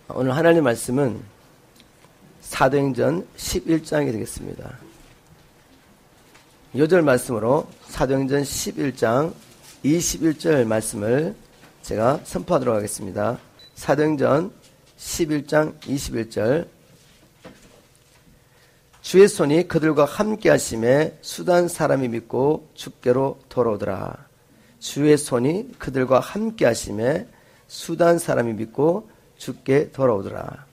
오늘 하나님 말씀은 사도행전 11장이 되겠습니다. 요절 말씀으로 사도행전 11장 21절 말씀을 제가 선포하도록 하겠습니다. 사도행전 11장 21절 주의 손이 그들과 함께 하심에 수단 사람이 믿고 주께로 돌아오더라. 주의 손이 그들과 함께 하심에 수단 사람이 믿고 주께 돌아오더라.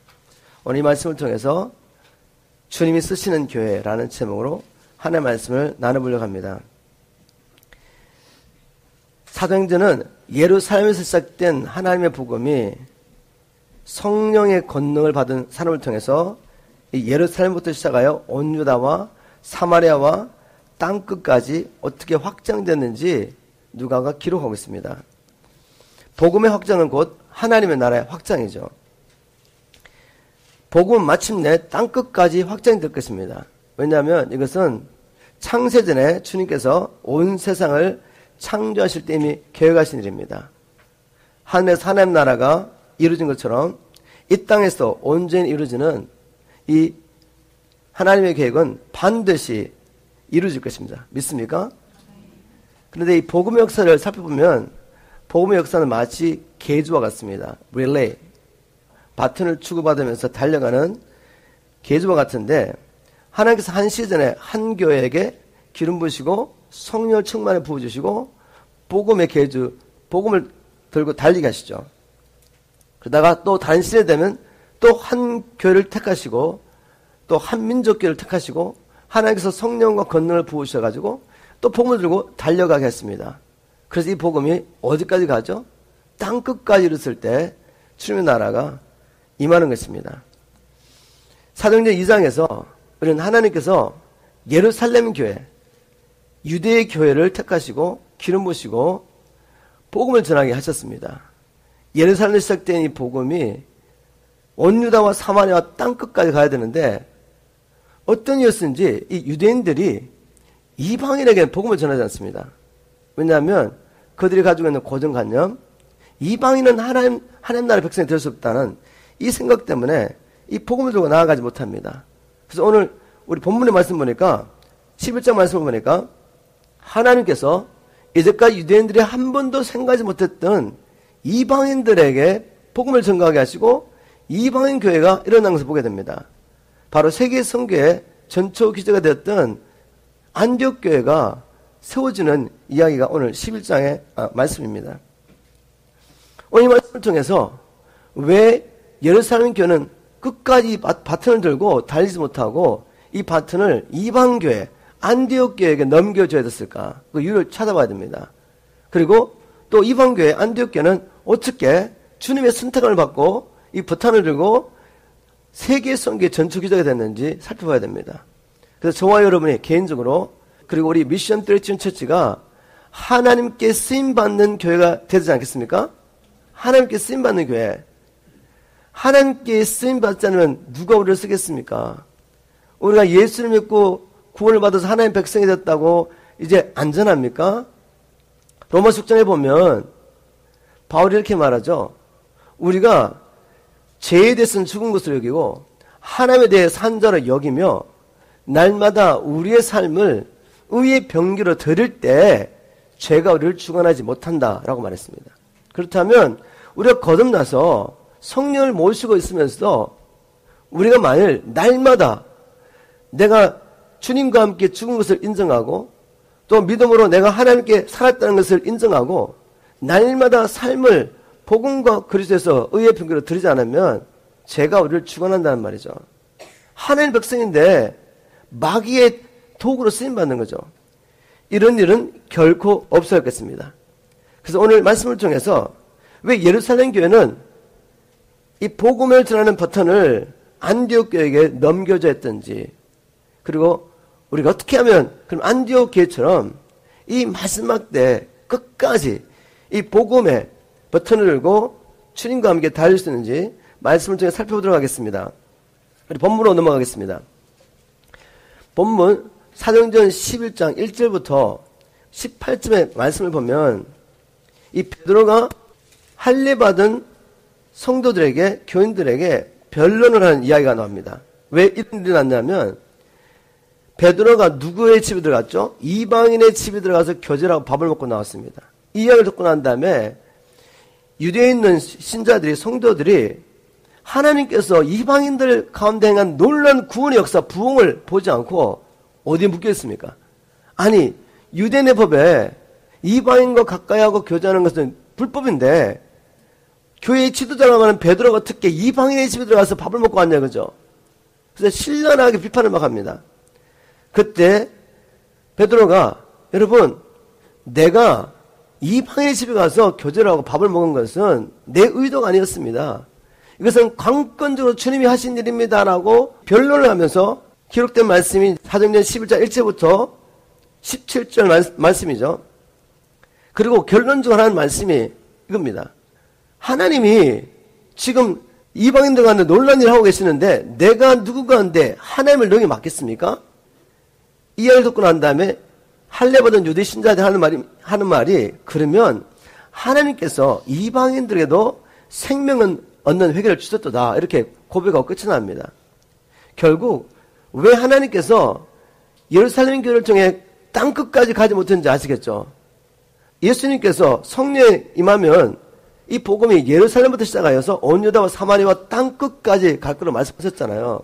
오늘 이 말씀을 통해서 주님이 쓰시는 교회라는 제목으로 하나의 말씀을 나눠보려고 합니다. 사도행전은 예루살렘에서 시작된 하나님의 복음이 성령의 권능을 받은 사람을 통해서 이 예루살렘부터 시작하여 온 유다와 사마리아와 땅끝까지 어떻게 확장됐는지 누가가 기록하고 있습니다. 복음의 확장은 곧 하나님의 나라의 확장이죠. 복음은 마침내 땅끝까지 확장이 될 것입니다. 왜냐하면 이것은 창세전에 주님께서 온 세상을 창조하실 때 이미 계획하신 일입니다. 하늘에서 하나님 나라가 이루어진 것처럼 이 땅에서 온전히 이루어지는 이 하나님의 계획은 반드시 이루어질 것입니다. 믿습니까? 그런데 이 복음의 역사를 살펴보면 복음의 역사는 마치 계주와 같습니다. 릴레이. 바톤을 주고받으면서 달려가는 계주와 같은데 하나님께서 한 시즌에 한 교회에게 기름 부으시고 성령을 충만히 부어주시고 복음의 계주, 복음을 들고 달리게 하시죠. 그러다가 또 다른 시대 되면 또 한 교회를 택하시고 또 한 민족교회를 택하시고 하나님께서 성령과 권능을 부으셔가지고 또 복음을 들고 달려가게 했습니다. 그래서 이 복음이 어디까지 가죠? 땅끝까지 이르렀을 때 주님의 나라가 임하는 것입니다. 사도행전 2장에서 우리는 하나님께서 예루살렘 교회, 유대의 교회를 택하시고 기름 부으시고 복음을 전하게 하셨습니다. 예루살렘에서 시작된 이 복음이 온 유다와 사마리아와 땅끝까지 가야 되는데 어떤 이유였는지 이 유대인들이 이방인에게 복음을 전하지 않습니다. 왜냐하면 그들이 가지고 있는 고정관념, 이방인은 하나님 나라의 백성이 될 수 없다는 이 생각 때문에 이 복음을 들고 나아가지 못합니다. 그래서 오늘 우리 본문의 말씀 보니까 11장 말씀을 보니까 하나님께서 이제까지 유대인들이 한 번도 생각하지 못했던 이방인들에게 복음을 전가하게 하시고 이방인 교회가 일어난 것을 보게 됩니다. 바로 세계 선교의 전초 기제가 되었던 안디옥 교회가 세워지는 이야기가 오늘 11장의 말씀입니다. 오늘 이 말씀을 통해서 왜 예루살렘 교회는 끝까지 바톤을 들고 달리지 못하고 이 바톤을 이방교회, 안디옥 교회에게 넘겨줘야 됐을까? 그 이유를 찾아봐야 됩니다. 그리고 또 이방교회, 안디옥 교회는 어떻게 주님의 선택을 받고 이 바톤을 들고 세계 선교의 전초 기자가 됐는지 살펴봐야 됩니다. 그래서 저와 여러분이 개인적으로 그리고 우리 미션 트레이션 처치가 하나님께 쓰임받는 교회가 되지 않겠습니까? 하나님께 쓰임받는 교회. 하나님께 쓰임받지 않으면 누가 우리를 쓰겠습니까? 우리가 예수를 믿고 구원을 받아서 하나님의 백성이 됐다고 이제 안전합니까? 로마서 6장에 보면 바울이 이렇게 말하죠. 우리가 죄에 대해서는 죽은 것으로 여기고 하나님에 대해 산 자로 여기며 날마다 우리의 삶을 의의 병기로 드릴 때 죄가 우리를 주관하지 못한다라고 말했습니다. 그렇다면 우리가 거듭나서 성령을 모시고 있으면서 우리가 만일 날마다 내가 주님과 함께 죽은 것을 인정하고 또 믿음으로 내가 하나님께 살았다는 것을 인정하고 날마다 삶을 복음과 그리스도에서 의의 병기로 드리지 않으면 죄가 우리를 주관한다는 말이죠. 하나님의 백성인데 마귀의 도구로 쓰임받는 거죠. 이런 일은 결코 없어야겠습니다. 그래서 오늘 말씀을 통해서 왜 예루살렘 교회는 이 복음을 전하는 버튼을 안디옥 교회에게 넘겨져 했던지 그리고 우리가 어떻게 하면 그럼 안디옥 교회처럼 이 마지막 때 끝까지 이 복음의 버튼을 들고 주님과 함께 달릴 수 있는지 말씀을 통해 살펴보도록 하겠습니다. 우리 본문으로 넘어가겠습니다. 본문 사도행전 11장 1절부터 18절의 말씀을 보면 이 베드로가 할례받은 성도들에게, 교인들에게 변론을 하는 이야기가 나옵니다. 왜 이런 일이 났냐면 베드로가 누구의 집에 들어갔죠? 이방인의 집에 들어가서 교제하고 밥을 먹고 나왔습니다. 이 이야기를 듣고 난 다음에 유대에 있는 신자들이, 성도들이 하나님께서 이방인들 가운데 행한 놀라운 구원의 역사, 부흥을 보지 않고 어디에 묶여있습니까? 아니, 유대인의 법에 이방인과 가까이하고 교제하는 것은 불법인데 교회의 지도자라고 하는 베드로가 특히 이방인의 집에 들어가서 밥을 먹고 왔냐 그죠? 그래서 신랄하게 비판을 막 합니다. 그때 베드로가 여러분 내가 이방인의 집에 가서 교제를 하고 밥을 먹은 것은 내 의도가 아니었습니다. 이것은 관건적으로 주님이 하신 일입니다라고 변론을 하면서 기록된 말씀이 사도행전 11장 1절부터 17절 말씀이죠. 그리고 결론적으로 하는 말씀이 이겁니다. 하나님이 지금 이방인들 가운데 놀라운 일을 하고 계시는데 내가 누구가 한데 하나님을 너에게 맡겠습니까? 이 이야기를 듣고 난 다음에 할례받은 유대 신자들 하는 말이 그러면 하나님께서 이방인들에게도 생명은 얻는 회개를 주셨도다. 이렇게 고백하고 끝이 납니다. 결국 왜 하나님께서 예루살렘 교회를 통해 땅끝까지 가지 못했는지 아시겠죠? 예수님께서 성령에 임하면 이 복음이 예루살렘부터 시작하여서 온 유다와 사마리아와 땅끝까지 갈 거로 말씀하셨잖아요.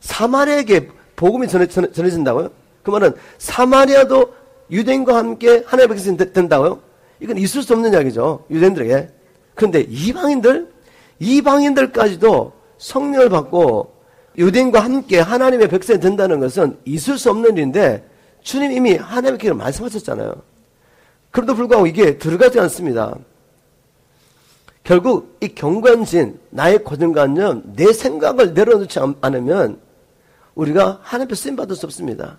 사마리아에게 복음이 전해진다고요? 그 말은 사마리아도 유대인과 함께 하나님의 백성이 된다고요? 이건 있을 수 없는 이야기죠. 유대인들에게. 그런데 이방인들까지도 성령을 받고 유대인과 함께 하나님의 백성이 된다는 것은 있을 수 없는 일인데 주님 이미 하나님의 길을 말씀하셨잖아요. 그럼에도 불구하고 이게 들어가지 않습니다. 결국 이 경관진, 나의 고정관념, 내 생각을 내려놓지 않으면 우리가 하나님 앞에 쓰임받을 수 없습니다.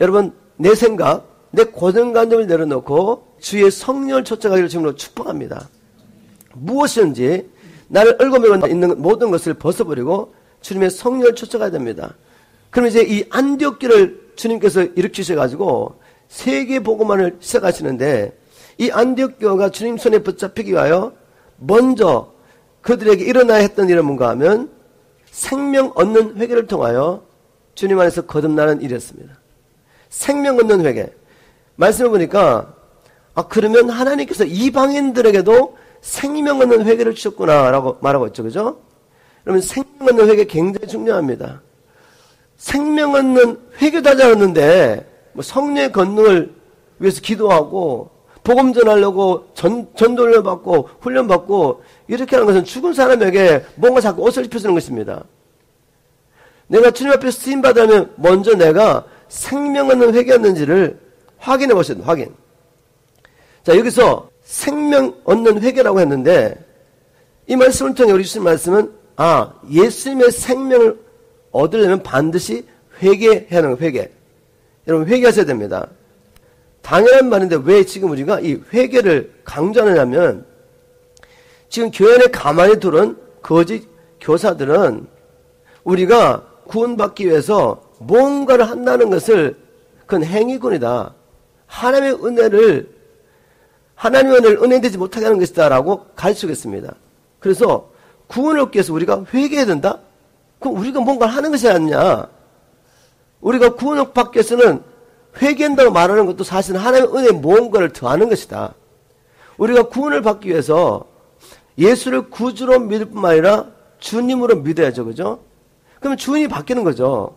여러분 내 생각, 내 고정관념을 내려놓고 주의 성령을 쫓아가기를 지금으로 축복합니다. 무엇이든지 나를 얽어매고 있는 모든 것을 벗어버리고 주님의 성령을 쫓아가야 됩니다. 그럼 이제 이 안디옥교를 주님께서 일으키셔가지고 세계 복음화를 시작하시는데 이 안디옥교가 주님 손에 붙잡히기 위하여 먼저 그들에게 일어나야 했던 일은 뭔가 하면 생명 얻는 회개를 통하여 주님 안에서 거듭나는 일이었습니다. 생명 얻는 회개. 말씀을 보니까 그러면 하나님께서 이방인들에게도 생명 얻는 회개를 주셨구나 라고 말하고 있죠. 그죠? 그러면 생명 얻는 회개 굉장히 중요합니다. 생명 얻는 회개도 하지 않았는데 성령의 권능을 위해서 기도하고 복음 전하려고 전도를 받고 훈련받고 이렇게 하는 것은 죽은 사람에게 뭔가 자꾸 옷을 입혀주는 것입니다. 내가 주님 앞에서 쓰임받으면 먼저 내가 생명 얻는 회개였는지를 확인해 보셔야 돼요. 확인. 자, 여기서 생명 얻는 회개라고 했는데 이 말씀을 통해 우리 주신 말씀은 예수님의 생명을 얻으려면 반드시 회개해야 하는 거예요. 회개. 여러분 회개하셔야 됩니다. 당연한 말인데 왜 지금 우리가 이 회개를 강조하느냐면 지금 교회 안에 가만히 들은 거짓 교사들은 우리가 구원받기 위해서 뭔가를 한다는 것을 그건 행위군이다. 하나님의 은혜를 은혜되지 못하게 하는 것이다 라고 가르치겠습니다. 그래서 구원을 얻기 위해서 우리가 회개해야 된다? 그럼 우리가 뭔가를 하는 것이 아니냐? 우리가 구원을 받기 위해서는 회개한다고 말하는 것도 사실은 하나님의 은혜에 무언가를 더하는 것이다. 우리가 구원을 받기 위해서 예수를 구주로 믿을 뿐만 아니라 주님으로 믿어야죠. 그죠? 그러면 주인이 바뀌는 거죠.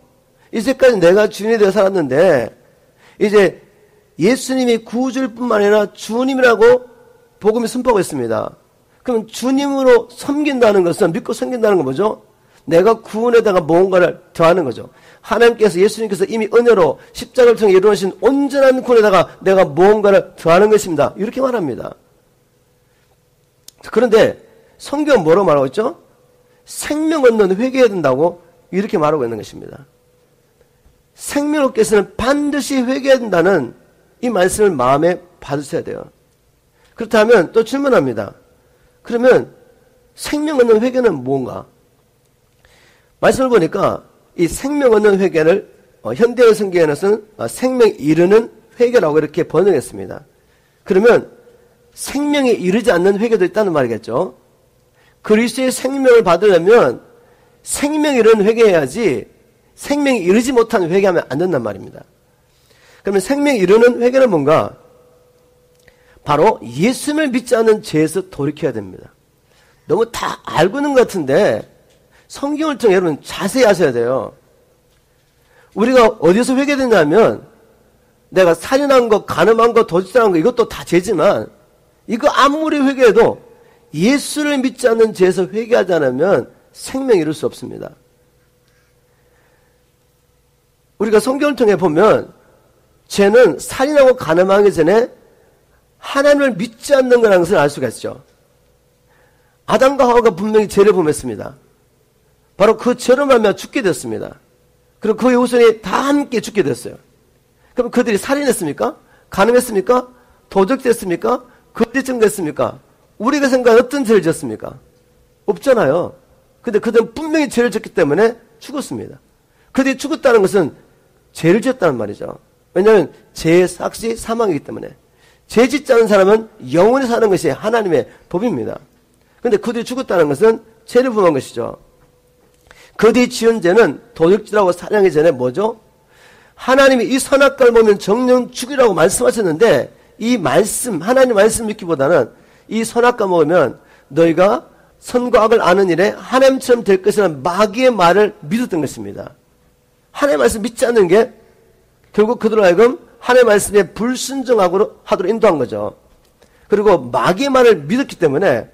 이제까지 내가 주인이 되어 살았는데 이제 예수님이 구주일 뿐만 아니라 주님이라고 복음이 선포하고 있습니다. 그럼 주님으로 섬긴다는 것은 믿고 섬긴다는 건 뭐죠? 내가 구원에다가 무언가를 더하는 거죠. 하나님께서 예수님께서 이미 은혜로 십자가를 통해 이루어진 온전한 구원에다가 내가 무언가를 더하는 것입니다. 이렇게 말합니다. 그런데 성경은 뭐라고 말하고 있죠? 생명 얻는 회개해야 된다고 이렇게 말하고 있는 것입니다. 생명 얻기 위해서는 반드시 회개해야 된다는 이 말씀을 마음에 받으셔야 돼요. 그렇다면 또 질문합니다. 그러면 생명 얻는 회개는 무엇인가? 말씀을 보니까 이 생명 얻는 회개를 현대의 성경에서는 생명 이르는 회개라고 이렇게 번역했습니다. 그러면 생명에 이르지 않는 회개도 있다는 말이겠죠. 그리스도의 생명을 받으려면 생명이 이르는 회개해야지 생명이 이르지 못한 회개하면 안 된단 말입니다. 그러면 생명이 이르는 회개는 뭔가? 바로 예수님을 믿지 않는 죄에서 돌이켜야 됩니다. 너무 다 알고 있는 것 같은데 성경을 통해 여러분 자세히 아셔야 돼요. 우리가 어디서 회개되냐면 내가 살인한 거, 간음한 거, 도둑질한 거 이것도 다 죄지만 이거 아무리 회개해도 예수를 믿지 않는 죄에서 회개하지 않으면 생명이 이룰 수 없습니다. 우리가 성경을 통해 보면 죄는 살인하고 간음하기 전에 하나님을 믿지 않는 거라는 것을 알 수가 있죠. 아담과 하와가 분명히 죄를 범했습니다. 바로 그 죄로 말미암아 죽게 됐습니다. 그리고 그의 후손이 다 함께 죽게 됐어요. 그럼 그들이 살인했습니까? 간음했습니까? 도둑질했습니까? 거짓증거했습니까? 우리가 생각한 어떤 죄를 지었습니까? 없잖아요. 근데 그들은 분명히 죄를 지었기 때문에 죽었습니다. 그들이 죽었다는 것은 죄를 지었다는 말이죠. 왜냐하면 죄의 삭시 사망이기 때문에. 죄 짓지 않은 사람은 영원히 사는 것이 하나님의 법입니다. 그런데 그들이 죽었다는 것은 죄를 범한 것이죠. 그들이 지은 죄는 도둑질하고 살인하기 전에 뭐죠? 하나님이 이 선악과를 보면 정령 죽이라고 말씀하셨는데 이 말씀, 하나님 말씀 믿기보다는 이 선악과 먹으면 너희가 선과 악을 아는 일에 하나님처럼 될 것이라는 마귀의 말을 믿었던 것입니다. 하나님의 말씀 믿지 않는 게 결국 그들로 하여금 하나님의 말씀에 불순종하도록 인도한 거죠. 그리고 마귀의 말을 믿었기 때문에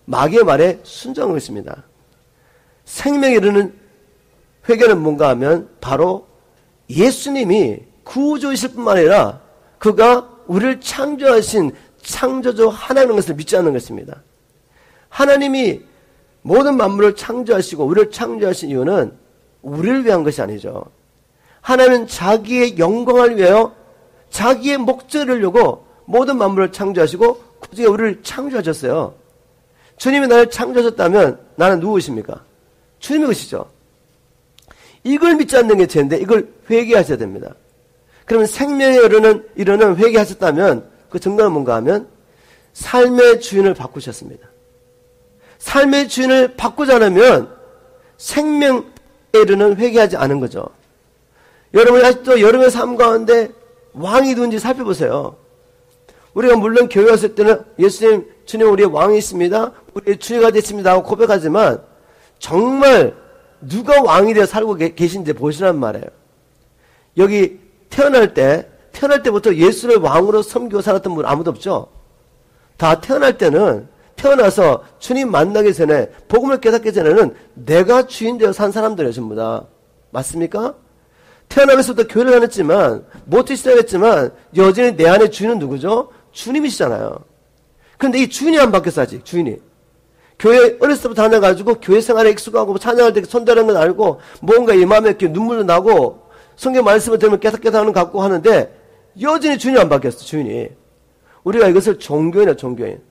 마귀의 말에 순종한 것입니다. 생명에 이르는 회개는 뭔가 하면 바로 예수님이 구주이실 뿐만 아니라 그가 우리를 창조하신 창조주 하나님인 것을 믿지 않는 것입니다. 하나님이 모든 만물을 창조하시고 우리를 창조하신 이유는 우리를 위한 것이 아니죠. 하나님은 자기의 영광을 위하여 자기의 목적을 이루려고 모든 만물을 창조하시고 그중에 우리를 창조하셨어요. 주님이 나를 창조하셨다면 나는 누구십니까? 주님의 것이죠. 이걸 믿지 않는 게 죄인데 이걸 회개하셔야 됩니다. 그러면 생명에 이르는 회개하셨다면 그 증거는 뭔가 하면 삶의 주인을 바꾸셨습니다. 삶의 주인을 바꾸지 않으면 생명에 이르는 회개하지 않은 거죠. 여러분이 아직도 여러분의 삶 가운데 왕이 누군지 살펴보세요. 우리가 물론 교회 왔을 때는 예수님, 주님 우리의 왕이 있습니다. 우리의 주인가 됐습니다 하고 고백하지만 정말 누가 왕이 되어 살고 계신지 보시란 말이에요. 여기 태어날 때부터 예수를 왕으로 섬기고 살았던 분 아무도 없죠? 다 태어날 때는 태어나서 주님 만나기 전에 복음을 깨닫기 전에는 내가 주인 되어 산 사람들이에요. 전부 다. 맞습니까? 태어나면서부터 교회를 다녔지만 못해 시작했지만 여전히 내 안에 주인은 누구죠? 주님이시잖아요. 그런데 이 주인이 안 바뀌었어 아직. 주인이. 교회 어렸을 때부터 다녀가지고 교회 생활에 익숙하고 찬양할 때 손대는 건 알고 뭔가 이 마음에 이렇게 눈물도 나고 성경 말씀을 들으면 깨닫는 것 같고 하는데 여전히 주인이 안 바뀌었어. 주인이. 우리가 이것을 종교인이야. 종교인.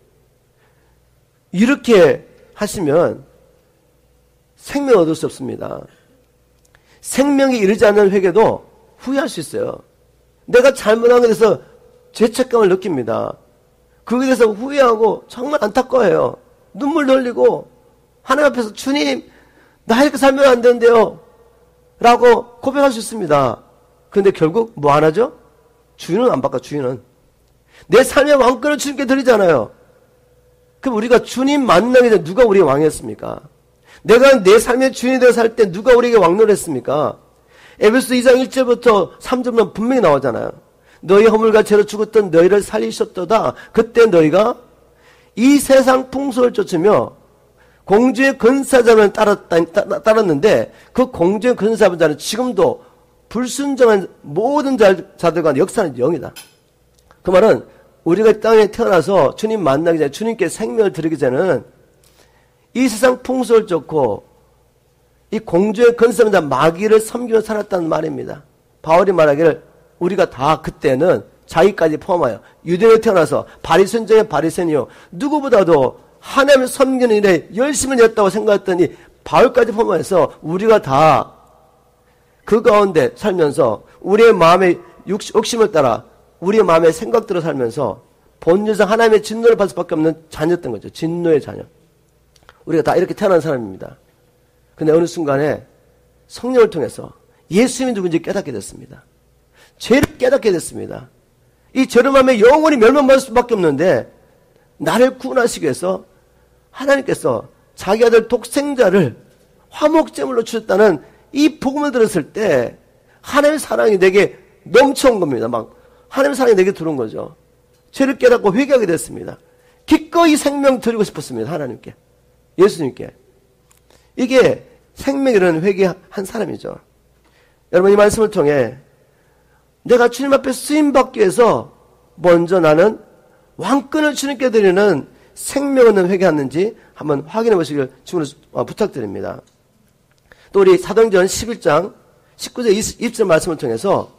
이렇게 하시면 생명을 얻을 수 없습니다. 생명이 이르지 않는 회개도 후회할 수 있어요. 내가 잘못한 것에 대해서 죄책감을 느낍니다. 그것에 대해서 후회하고 정말 안타까워해요. 눈물 흘리고 하나님 앞에서 주님 나 이렇게 살면 안 되는데요 라고 고백할 수 있습니다. 그런데 결국 뭐 안 하죠? 주인은 안 바꿔. 주인은 내 삶의 왕권을 주님께 드리잖아요. 그럼 우리가 주님 만나기 전에 누가 우리의 왕이었습니까? 내가 내 삶의 주인이 되어 살 때 누가 우리에게 왕노를 했습니까? 에베소 2장 1절부터 3절만 분명히 나오잖아요. 너희 허물과 죄로 죽었던 너희를 살리셨도다. 그때 너희가 이 세상 풍속을 쫓으며 공주의 근사자는 따랐는데 그 공주의 근사자는 지금도 불순종한 모든 자들과 역사는 영이다. 그 말은 우리가 땅에 태어나서 주님 만나기 전에 주님께 생명을 드리기 전에는 이 세상 풍속을 쫓고 이 공주의 근사자 마귀를 섬기며 살았다는 말입니다. 바울이 말하기를 우리가 다 그때는 자기까지 포함하여 유대인에 태어나서 바리새인 중에 바리새인이요 누구보다도 하나님을 섬기는 일에 열심을 냈다고 생각했더니 바울까지 포함해서 우리가 다 그 가운데 살면서 우리의 마음의 욕심을 따라 우리의 마음의 생각대로 살면서 본질상 하나님의 진노를 받을 수밖에 없는 자녀였던 거죠. 진노의 자녀. 우리가 다 이렇게 태어난 사람입니다. 근데 어느 순간에 성령을 통해서 예수님이 누군지 깨닫게 됐습니다. 죄를 깨닫게 됐습니다. 이 저렴함에 영원히 멸망받을 수밖에 없는데 나를 구원하시기 위해서 하나님께서 자기 아들 독생자를 화목제물로 주셨다는 이 복음을 들었을 때 하나님의 사랑이 내게 넘쳐온 겁니다. 막 하나님의 사랑이 내게 들어온 거죠. 죄를 깨닫고 회개하게 됐습니다. 기꺼이 생명 드리고 싶었습니다. 하나님께, 예수님께. 이게 생명이라는 회개한 사람이죠. 여러분, 이 말씀을 통해 내가 주님 앞에 쓰임받기 위해서 먼저 나는 왕권을 주님께 드리는 생명 없는 회개하는지 한번 확인해 보시길 주님으로 부탁드립니다. 또 우리 사도행전 11장 19절 20절 말씀을 통해서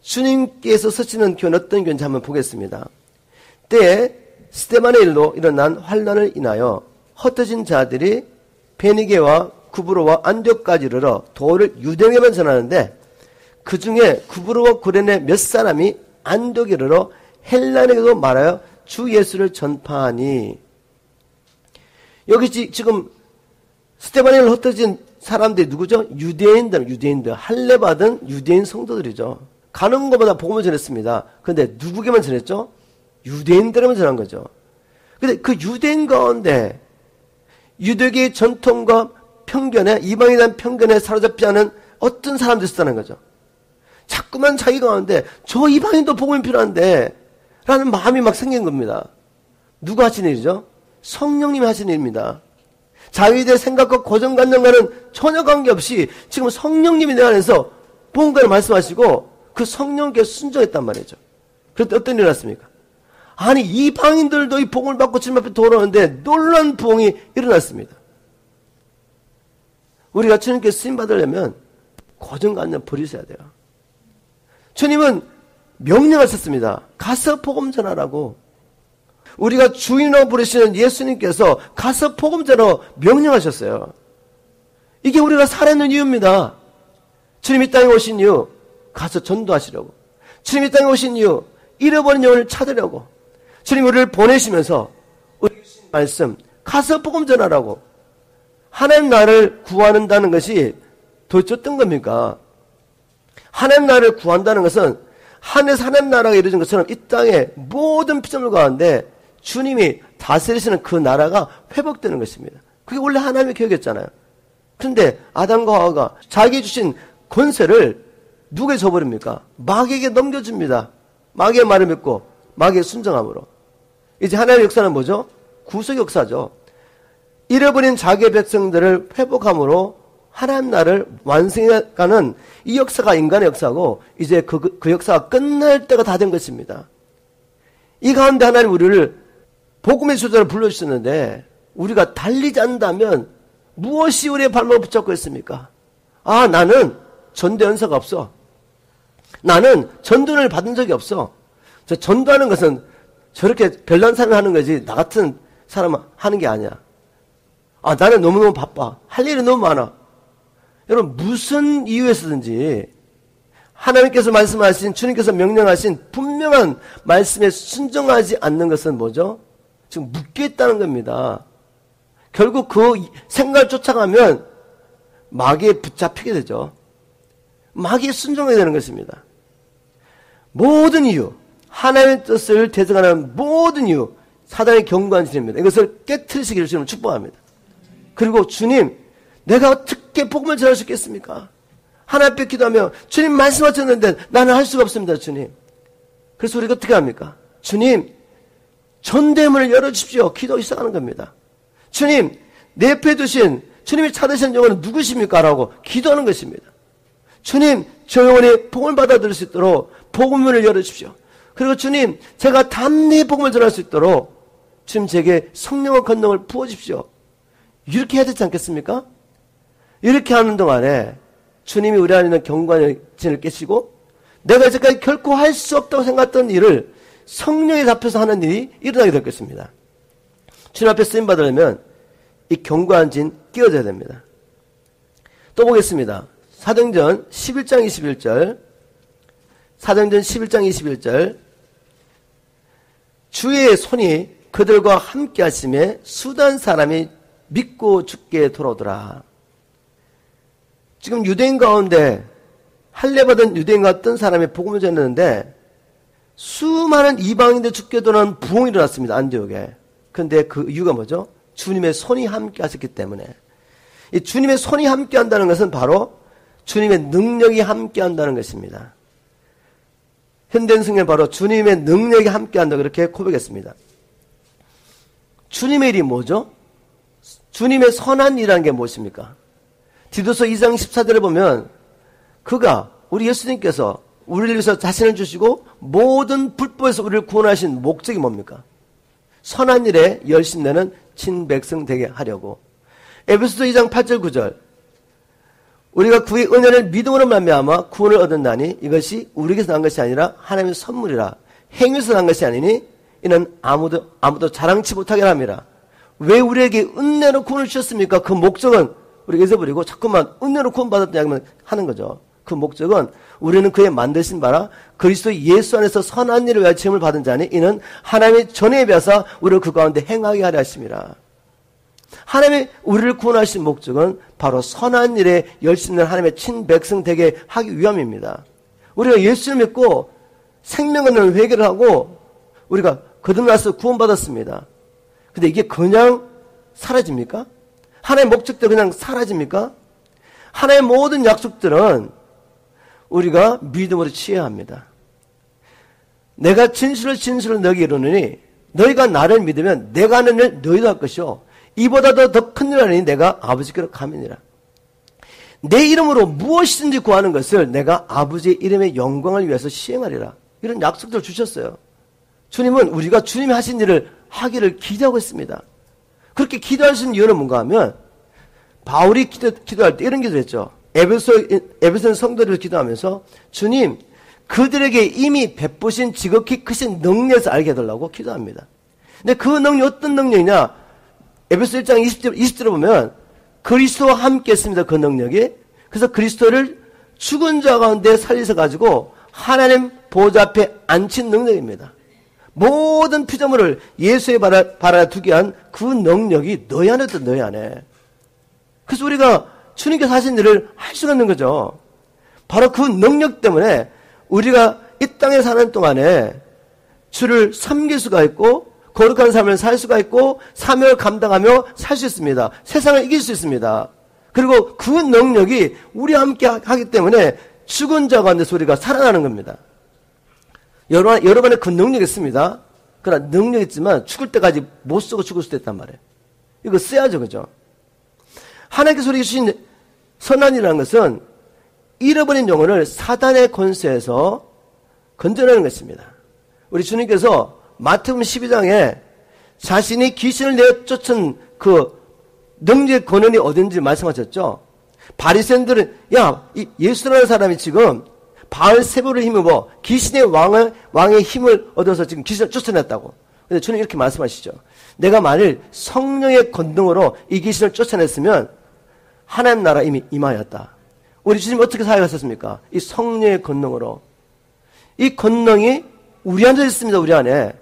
주님께서 쓰시는 교훈 어떤 교훈인지 한번 보겠습니다. 때에 스데반의 일로 일어난 환란을 인하여 흩어진 자들이 베니게와 구브로와 안디옥까지 이르러 도를 유대인에게만 전하는데 그 중에 구브로와 구레네 몇 사람이 안디옥에 이르러 헬라인에게도 말하여 주 예수를 전파하니. 여기 지금 스데반의 일로 흩어진 사람들이 누구죠? 유대인들 할례 받은 유대인 성도들이죠. 가는 것보다 복음을 전했습니다. 그런데 누구에게만 전했죠? 유대인들에게만 전한 거죠. 근데 그 유대인 가운데 유대교의 전통과 편견에, 이방에 대한 편견에 사로잡지 않은 어떤 사람들이 있었다는 거죠. 자꾸만 자기 가운데 저 이방인도 복음이 필요한데 라는 마음이 막 생긴 겁니다. 누가 하신 일이죠? 성령님이 하신 일입니다. 자기에 대해 생각과 고정관념과는 전혀 관계없이 지금 성령님이 내 안에서 뭔가를 말씀하시고 그 성령께 순종했단 말이죠. 그런데 어떤 일이 났습니까? 아니, 이방인들도 이 복음을 받고 주님 앞에 돌아오는데 놀라운 부흥이 일어났습니다. 우리가 주님께 쓰임받으려면 고정관념 버리셔야 돼요. 주님은 명령하셨습니다. 가서 복음 전하라고. 우리가 주인으로 부르시는 예수님께서 가서 복음 전하라고 명령하셨어요. 이게 우리가 살아있는 이유입니다. 주님이 땅에 오신 이유, 가서 전도하시려고. 주님이 땅에 오신 이유, 잃어버린 영혼을 찾으려고. 주님 우리를 보내시면서 우리 말씀, 가서 복음 전하라고. 하나님 나라를 구한다는 것이 도대체 어떤 겁니까? 하나님 나라를 구한다는 것은 하늘에서 하나님 나라가 이루어진 것처럼 이 땅의 모든 피조물 가운데 주님이 다스리시는 그 나라가 회복되는 것입니다. 그게 원래 하나님의 계획이었잖아요. 그런데 아담과 하와가 자기 주신 권세를 누구에게 줘버립니까? 마귀에게 넘겨줍니다. 마귀의 말을 믿고 마귀의 순종함으로. 이제 하나님의 역사는 뭐죠? 구속 역사죠. 잃어버린 자기의 백성들을 회복함으로 하나님 나라를 완성해가는 이 역사가 인간의 역사고 이제 그 역사가 끝날 때가 다 된 것입니다. 이 가운데 하나님 우리를 복음의 수자로 불러주셨는데 우리가 달리지 않는다면 무엇이 우리의 발목을 붙잡고 있습니까? 아, 나는 전도 연사가 없어. 나는 전도를 받은 적이 없어. 저 전도하는 것은 저렇게 별난 사람이 하는 거지 나 같은 사람 하는 게 아니야. 아, 나는 너무너무 바빠. 할 일이 너무 많아. 여러분, 무슨 이유에서든지 하나님께서 말씀하신, 주님께서 명령하신 분명한 말씀에 순종하지 않는 것은 뭐죠? 지금 묶여있다는 겁니다. 결국 그 생각을 쫓아가면 마귀에 붙잡히게 되죠. 마귀에 순종해야 되는 것입니다. 모든 이유, 하나님의 뜻을 대적하는 모든 이유, 사단의 견고한 진입니다. 이것을 깨트리시기를 주님을 축복합니다. 그리고 주님, 내가 어떻게 복음을 전할 수 있겠습니까? 하나님 앞에 기도하며 주님 말씀하셨는데 나는 할 수가 없습니다, 주님. 그래서 우리가 어떻게 합니까? 주님, 전도의 문을 열어주십시오. 기도 시작하는 겁니다. 주님, 내 옆에 두신 주님이 찾으신 영혼은 누구십니까? 라고 기도하는 것입니다. 주님, 저 영혼이 복음을 받아들일 수 있도록 복음문을 열어주십시오. 그리고 주님, 제가 담대히 복음을 전할 수 있도록 주님 제게 성령의 권능을 부어주십시오. 이렇게 해야 되지 않겠습니까? 이렇게 하는 동안에 주님이 우리 안에 있는 경관의 진을 깨시고 내가 이제까지 결코 할 수 없다고 생각했던 일을 성령에 잡혀서 하는 일이 일어나게 될 것입니다. 주님 앞에 쓰임받으려면 이 견고한 진 끼워져야 됩니다. 또 보겠습니다. 사도행전 11장 21절. 사도행전 11장 21절. 주의 손이 그들과 함께 하심에 수단 사람이 믿고 죽게 돌아오더라. 지금 유대인 가운데 할례받은 유대인과 어떤 사람이 복음을 전했는데 수많은 이방인들 죽게 도는 부흥이 일어났습니다. 안디옥에. 그런데 그 이유가 뭐죠? 주님의 손이 함께 하셨기 때문에. 이 주님의 손이 함께 한다는 것은 바로 주님의 능력이 함께 한다는 것입니다. 현대인 성경은 바로 주님의 능력이 함께 한다 그렇게 고백했습니다. 주님의 일이 뭐죠? 주님의 선한 일이라는 게 무엇입니까? 디도서 2장 14절에 보면 그가 우리 예수님께서 우리를 위해서 자신을 주시고 모든 불법에서 우리를 구원하신 목적이 뭡니까? 선한 일에 열심내는 친백성 되게 하려고. 에베소서 2장 8절 9절 우리가 그의 은혜를 믿음으로 말미암아 구원을 얻었나니 이것이 우리에게서 난 것이 아니라 하나님의 선물이라. 행위에서 난 것이 아니니 이는 아무도 자랑치 못하게 함이라. 왜 우리에게 은혜로 구원을 주셨습니까? 그 목적은 우리가 잊어버리고 자꾸만 은혜로 구원받았다 하는 거죠. 그 목적은 우리는 그의 만드신 바라 그리스도 예수 안에서 선한 일을 위하여 지음을 받은 자니 이는 하나님의 전에 비하사 우리를 그 가운데 행하게 하려 하심이라. 하나님이 우리를 구원하신 목적은 바로 선한 일에 열심히 하나님의 친백성 되게 하기 위함입니다. 우리가 예수를 믿고 생명 얻는 회개를 하고 우리가 거듭나서 구원받았습니다. 근데 이게 그냥 사라집니까? 하나님의 목적도 그냥 사라집니까? 하나님의 모든 약속들은 우리가 믿음으로 취해야 합니다. 내가 진술을 너희에게 이루느니 너희가 나를 믿으면 내가 하는 일 너희도 할 것이요 이보다도 더 큰 일 하느니 내가 아버지께로 가느니라. 내 이름으로 무엇이든지 구하는 것을 내가 아버지의 이름의 영광을 위해서 시행하리라. 이런 약속들을 주셨어요. 주님은 우리가 주님이 하신 일을 하기를 기대하고 있습니다. 그렇게 기도하신 이유는 뭔가 하면 바울이 기도할 때 이런 기도를 했죠. 에베소 성도들을 기도하면서 주님 그들에게 이미 베푸신 지극히 크신 능력에서 알게 해달라고 기도합니다. 근데 그 능력이 어떤 능력이냐? 에베소 1장 20절에 보면 그리스도와 함께 했습니다. 그 능력이. 그래서 그리스도를 죽은 자 가운데 살리셔 가지고 하나님 보좌 앞에 앉힌 능력입니다. 모든 피조물을 예수의 발 아래 두게 한 그 능력이 너희 안에 있다. 너희 안에. 그래서 우리가 주님께서 하신 일을 할 수가 있는 거죠. 바로 그 능력 때문에 우리가 이 땅에 사는 동안에 주를 섬길 수가 있고 거룩한 삶을 살 수가 있고 사명을 감당하며 살 수 있습니다. 세상을 이길 수 있습니다. 그리고 그 능력이 우리와 함께 하기 때문에 죽은 자 가운데서 우리가 살아나는 겁니다. 여러분에 그 능력이 있습니다. 그러나 능력이 있지만 죽을 때까지 못 쓰고 죽을 수도 있단 말이에요. 이거 써야죠. 그죠? 하나님께서 우리에게 주신 선한 일이라는 것은 잃어버린 영혼을 사단의 권세에서 건져내는 것입니다. 우리 주님께서 마태복음 12장에 자신이 귀신을 내쫓은 그 능력의 권한이 어딘지 말씀하셨죠. 바리새인들은 이 예수라는 사람이 지금 바알세불을 힘입어 귀신의 왕의 힘을 얻어서 지금 귀신을 쫓아냈다고. 근데 주님 이렇게 말씀하시죠. 내가 만일 성령의 권능으로 이 귀신을 쫓아냈으면 하나님 나라 이미 임하였다. 우리 주님 어떻게 사역하셨습니까? 이 성령의 권능으로. 이 권능이 우리 안에 있습니다. 우리 안에.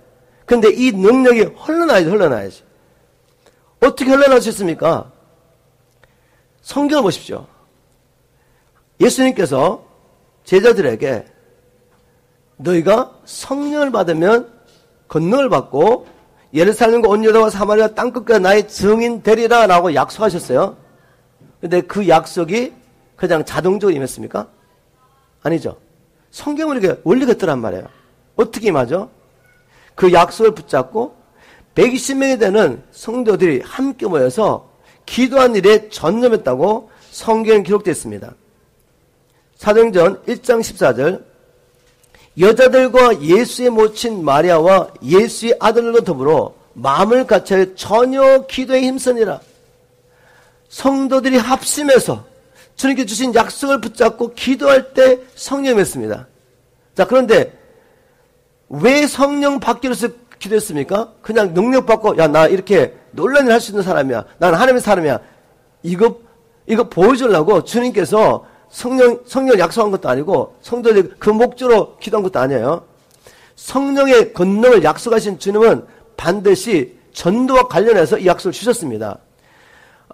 근데 이 능력이 흘러나야지. 어떻게 흘러날 수 있습니까? 성경을 보십시오. 예수님께서 제자들에게 너희가 성령을 받으면 권능을 받고 예루살렘과 온 유다와 사마리아 땅끝까지 나의 증인 되리라 라고 약속하셨어요. 근데 그 약속이 그냥 자동적으로 임했습니까? 아니죠. 성경은 이렇게 원리가 있더란 말이에요. 어떻게 임하죠? 그 약속을 붙잡고 120명이 되는 성도들이 함께 모여서 기도한 일에 전념했다고 성경에 기록되어 있습니다. 사도행전 1장 14절 여자들과 예수의 모친 마리아와 예수의 아들들과 더불어 마음을 같이 전혀 기도에 힘쓰니라. 성도들이 합심해서 주님께 주신 약속을 붙잡고 기도할 때 성령이 맺습니다. 자, 그런데 왜 성령 받기로 해서 기도했습니까? 그냥 능력 받고 나 이렇게 놀라운 일 할 수 있는 사람이야. 나는 하나님의 사람이야. 이거 보여주려고 주님께서 성령을 약속한 것도 아니고 성도들이 그 목적으로 기도한 것도 아니에요. 성령의 권능을 약속하신 주님은 반드시 전도와 관련해서 이 약속을 주셨습니다.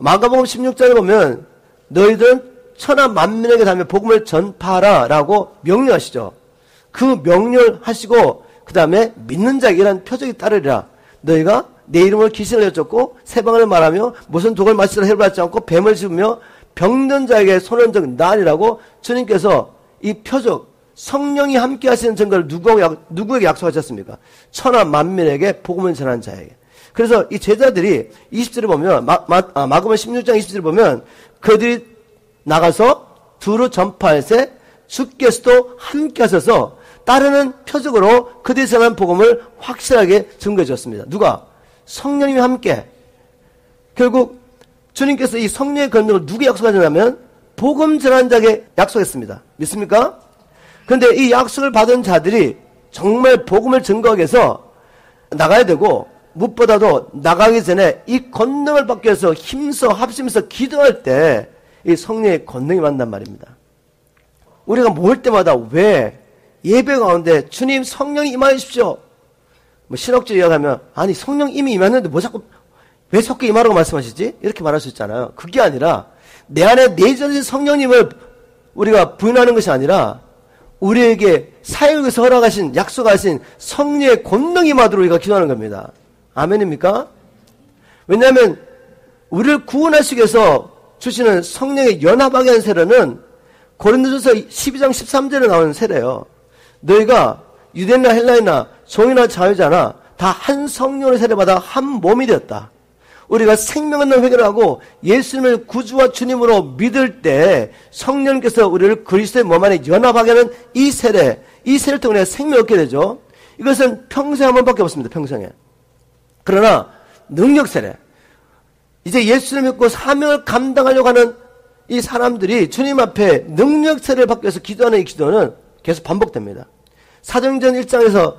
마가복음 16장에 보면 너희들은 천하 만민에게 다니며 복음을 전파하라 라고 명령하시죠. 그 명령을 하시고 그 다음에 믿는 자에게 이런 표적이 따르리라. 너희가 내 이름으로 귀신을 여쭙고 세방을 말하며 무슨 독을 마시라 해를 받지 않고 뱀을 집으며 병든 자에게 손을 얹은 나으리라고 주님께서 이 표적 성령이 함께 하시는 증거를 누구에게 약속하셨습니까? 천하 만민에게 복음을 전하는 자에게. 그래서 이 제자들이 20절에 보면 마가복음 16장 20절에 보면 그들이 나가서 두루 전파할세 주께서도 함께 하셔서 따르는 표적으로 그들이 전한 복음을 확실하게 증거해 줬습니다. 누가? 성령님이 함께. 결국 주님께서 이 성령의 권능을 누구에 약속하셨냐면 복음 전하는 자에게 약속했습니다. 믿습니까? 그런데 이 약속을 받은 자들이 정말 복음을 증거하기 위해서 나가야 되고 무엇보다도 나가기 전에 이 권능을 받기 위해서 힘써 합심해서 기도할 때 이 성령의 권능이 만난 말입니다. 우리가 모일 때마다 왜 예배 가운데 주님 성령이 임하여 주십시오. 뭐 신학적 이야기하면 아니 성령 이미 임했는데 뭐 자꾸 왜 자꾸 임하라고 말씀하시지? 이렇게 말할 수 있잖아요. 그게 아니라 내 안에 내재된 성령님을 우리가 부인하는 것이 아니라 우리에게 사역에서 허락하신 약속하신 성령의 권능이 임하도록 우리가 기도하는 겁니다. 아멘입니까? 왜냐하면 우리를 구원하시기 위해서 주시는 성령의 연합하게 하는 세례는 고린도전서 12장 13절에 나오는 세례예요. 너희가 유대인이나 헬라인이나 종이나 자유자나 다 한 성령으로 세례받아 한 몸이 되었다. 우리가 생명 있는 회개를 하고 예수님을 구주와 주님으로 믿을 때 성령께서 우리를 그리스도의 몸 안에 연합하게 하는 이 세례를 통해 생명을 얻게 되죠. 이것은 평생에 한 번밖에 없습니다. 평생에. 그러나 능력 세례. 이제 예수를 믿고 사명을 감당하려고 하는 이 사람들이 주님 앞에 능력 세례를 받기 위해서 기도하는 이 기도는 계속 반복됩니다. 사도행전 1장에서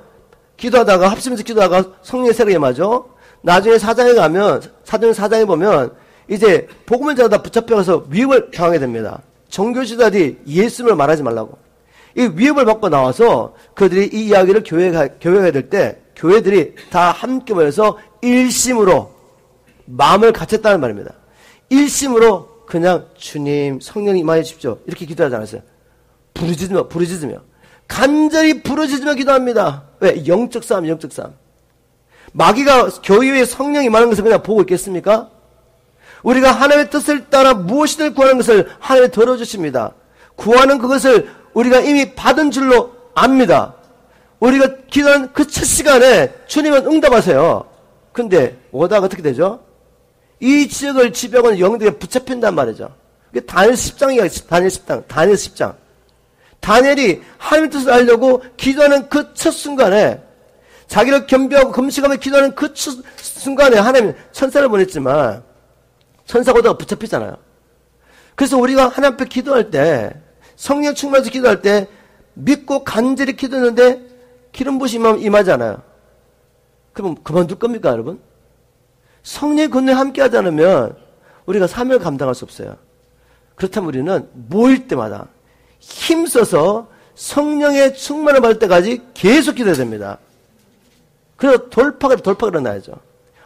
기도하다가 합심해서 기도하다가 성령의 세례가 임하죠. 나중에 사도행전 4장에 보면 이제 복음을 전하다 붙잡혀서 위협을 당하게 됩니다. 종교지도자들이 예수님을 말하지 말라고. 이 위협을 받고 나와서 그들이 이 이야기를 교회가 될 때 교회들이 다 함께 모여서 일심으로 마음을 같였다는 말입니다. 일심으로 그냥 주님 성령이 임하여 주십시오. 이렇게 기도하지 않았어요. 부르짖으며 간절히 부르짖으며 기도합니다. 왜? 영적 싸움. 마귀가 교회에 성령이 임하는 것을 그냥 보고 있겠습니까? 우리가 하나님의 뜻을 따라 무엇이든 구하는 것을 하나님이 들어주십니다. 구하는 그것을 우리가 이미 받은 줄로 압니다. 우리가 기도하는 그 첫 시간에 주님은 응답하세요. 근데 오다가 어떻게 되죠? 이 지역을 지배하는 영들에 붙잡힌단 말이죠. 다니엘 10장이야. 다니엘 10장. 다니엘이 하나님의 뜻을 알려고 기도하는 그 첫 순간에 자기를 겸비하고 금식하며 기도하는 그 첫 순간에 하나님 천사를 보냈지만 천사가 오다가 붙잡히잖아요. 그래서 우리가 하나님 앞에 기도할 때 성령 충만해서 기도할 때 믿고 간절히 기도했는데 기름 부으심이 임하잖아요. 그럼 그만둘 겁니까 여러분? 성령의 권능에 함께 하지 않으면 우리가 사명을 감당할 수 없어요. 그렇다면 우리는 모일 때마다 힘써서 성령의 충만을 받을 때까지 계속 기도해야 됩니다. 그래서 돌파가 일어나야죠.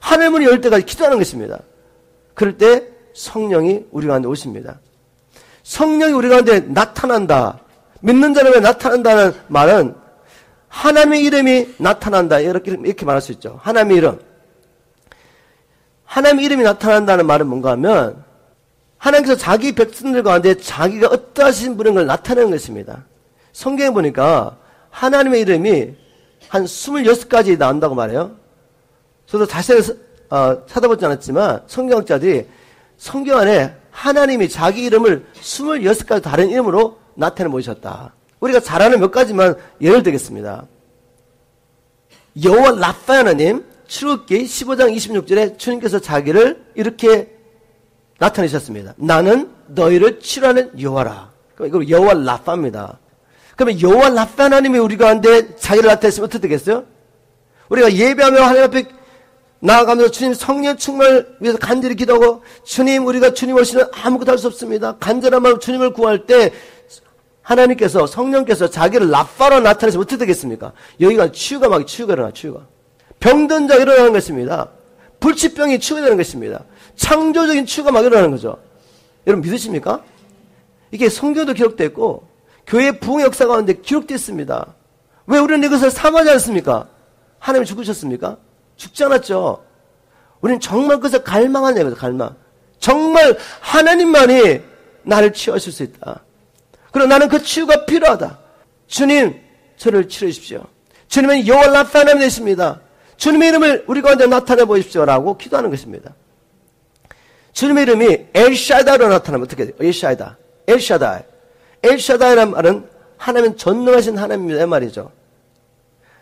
하늘 문이 열 때까지 기도하는 것입니다. 그럴 때 성령이 우리 가운데 오십니다. 성령이 우리 가운데 나타난다. 믿는 자라면 나타난다는 말은 하나님의 이름이 나타난다. 이렇게 말할 수 있죠. 하나님의 이름. 하나님의 이름이 나타난다는 말은 뭔가 하면 하나님께서 자기 백성들 가운데 자기가 어떠하신 분인 걸 나타내는 것입니다. 성경에 보니까 하나님의 이름이 한 26가지 나온다고 말해요. 저도 자세히 찾아보지 않았지만 성경학자들이 성경 안에 하나님이 자기 이름을 26가지 다른 이름으로 나타내 보이셨다. 우리가 잘 아는 몇 가지만 예를 들겠습니다. 여호와 라파 하나님, 출애굽기 15장 26절에 주님께서 자기를 이렇게 나타내셨습니다. 나는 너희를 치료하는 여호와라. 이거 여호와 라파입니다. 그러면 여호와 라파 하나님이 우리 가운데 자기를 나타냈으면 어떻게 되겠어요? 우리가 예배하며 하나님 앞에 나아가면서 주님 성령 충만을 위해서 간절히 기도하고 주님 우리가 주님 없이는 아무것도 할 수 없습니다. 간절한 마음으로 주님을 구할 때 하나님께서 성령께서 자기를 라파로 나타내서 어떻게 되겠습니까? 여기가 치유가 일어나 치유가. 병든 자 일어나는 것입니다. 불치병이 치유되는 것입니다. 창조적인 치유가 막 일어나는 거죠. 여러분 믿으십니까? 이게 성경도 기록되어 있고 교회의 부흥 역사 가운데 기록되어 있습니다. 왜 우리는 이것을 사모하지 않습니까? 하나님이 죽으셨습니까? 죽지 않았죠. 우리는 정말 그것을 갈망하는 거죠. 갈망. 정말 하나님만이 나를 치유하실 수 있다. 그리고 나는 그 치유가 필요하다. 주님, 저를 치료해 주십시오. 주님은 여호와 라파 하나님 되십니다. 주님의 이름을 우리 가운데 나타내 보십시오라고 기도하는 것입니다. 주님의 이름이 엘샤다로 나타나면 어떻게 돼요? 엘샤다. 엘샤다이. 엘샤다이라는 말은 하나님은 전능하신 하나님입니다. 이 말이죠.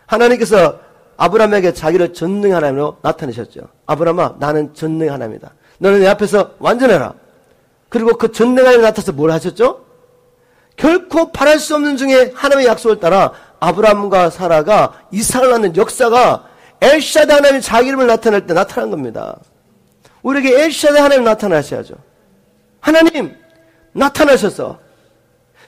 하나님께서 아브라함에게 자기를 전능의 하나님으로 나타내셨죠. 아브라함아, 나는 전능의 하나님이다. 너는 내 앞에서 완전해라. 그리고 그 전능의 하나님이 나타나서 뭘 하셨죠? 결코 바랄 수 없는 중에 하나님의 약속을 따라 아브라함과 사라가 이삭을 낳는 역사가 엘샤다 하나님이 자기 이름을 나타낼 때 나타난 겁니다. 우리에게 엘샤다 하나님 나타나셔야죠. 하나님 나타나셔서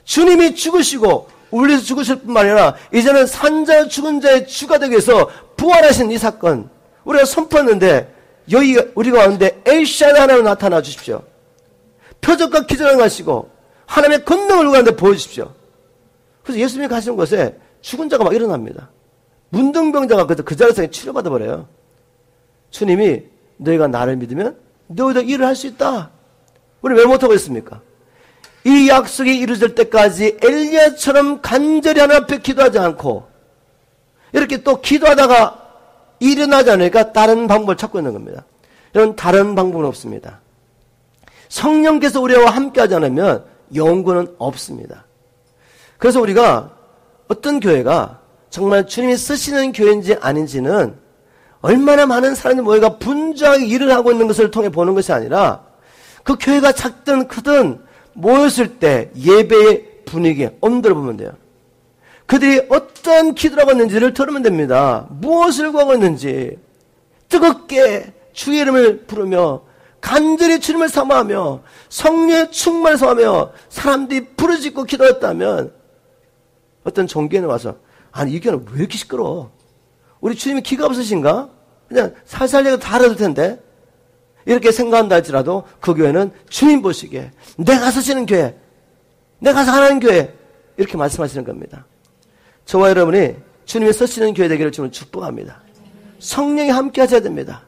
주님이 죽으시고 우리에서 죽으실 뿐만 아니라 이제는 산자 죽은 자의 주가 되기 위해서 부활하신 이 사건 우리가 선포했는데 여기 우리가 왔는데 엘샤다 하나님 나타나 주십시오. 표적과 기적을 하시고 하나님의 권능을 우리한테 보여주십시오. 그래서 예수님이 가시는 곳에 죽은 자가 막 일어납니다. 문둥병자가 그 자리에서 치료받아 버려요. 주님이 너희가 나를 믿으면 너희도 일을 할 수 있다. 우리 왜 못하고 있습니까? 이 약속이 이루어질 때까지 엘리야처럼 간절히 하나님 앞에 기도하지 않고 이렇게 또 기도하다가 일어나지 않으니까 다른 방법을 찾고 있는 겁니다. 이런 다른 방법은 없습니다. 성령께서 우리와 함께하지 않으면 영구는 없습니다. 그래서 우리가 어떤 교회가 정말 주님이 쓰시는 교회인지 아닌지는 얼마나 많은 사람들이 모여가 분주하게 일을 하고 있는 것을 통해 보는 것이 아니라 그 교회가 작든 크든 모였을 때 예배의 분위기, 엄들어 보면 돼요. 그들이 어떤 기도를 하고 있는지를 들으면 됩니다. 무엇을 구하고 있는지 뜨겁게 주의 이름을 부르며 간절히 주님을 사모하며 성령의 충만을 사모하며 사람들이 부르짖고 기도했다면 어떤 종교에는 와서 아니 이 교회는 왜 이렇게 시끄러워? 우리 주님이 기가 없으신가? 그냥 살살 얘기 다 알아도 텐데 이렇게 생각한다 할지라도 그 교회는 주님 보시기에 내가 서시는 교회 내가 사는 교회 이렇게 말씀하시는 겁니다. 저와 여러분이 주님이 서시는 교회 되기를 주님은 축복합니다. 성령이 함께 하셔야 됩니다.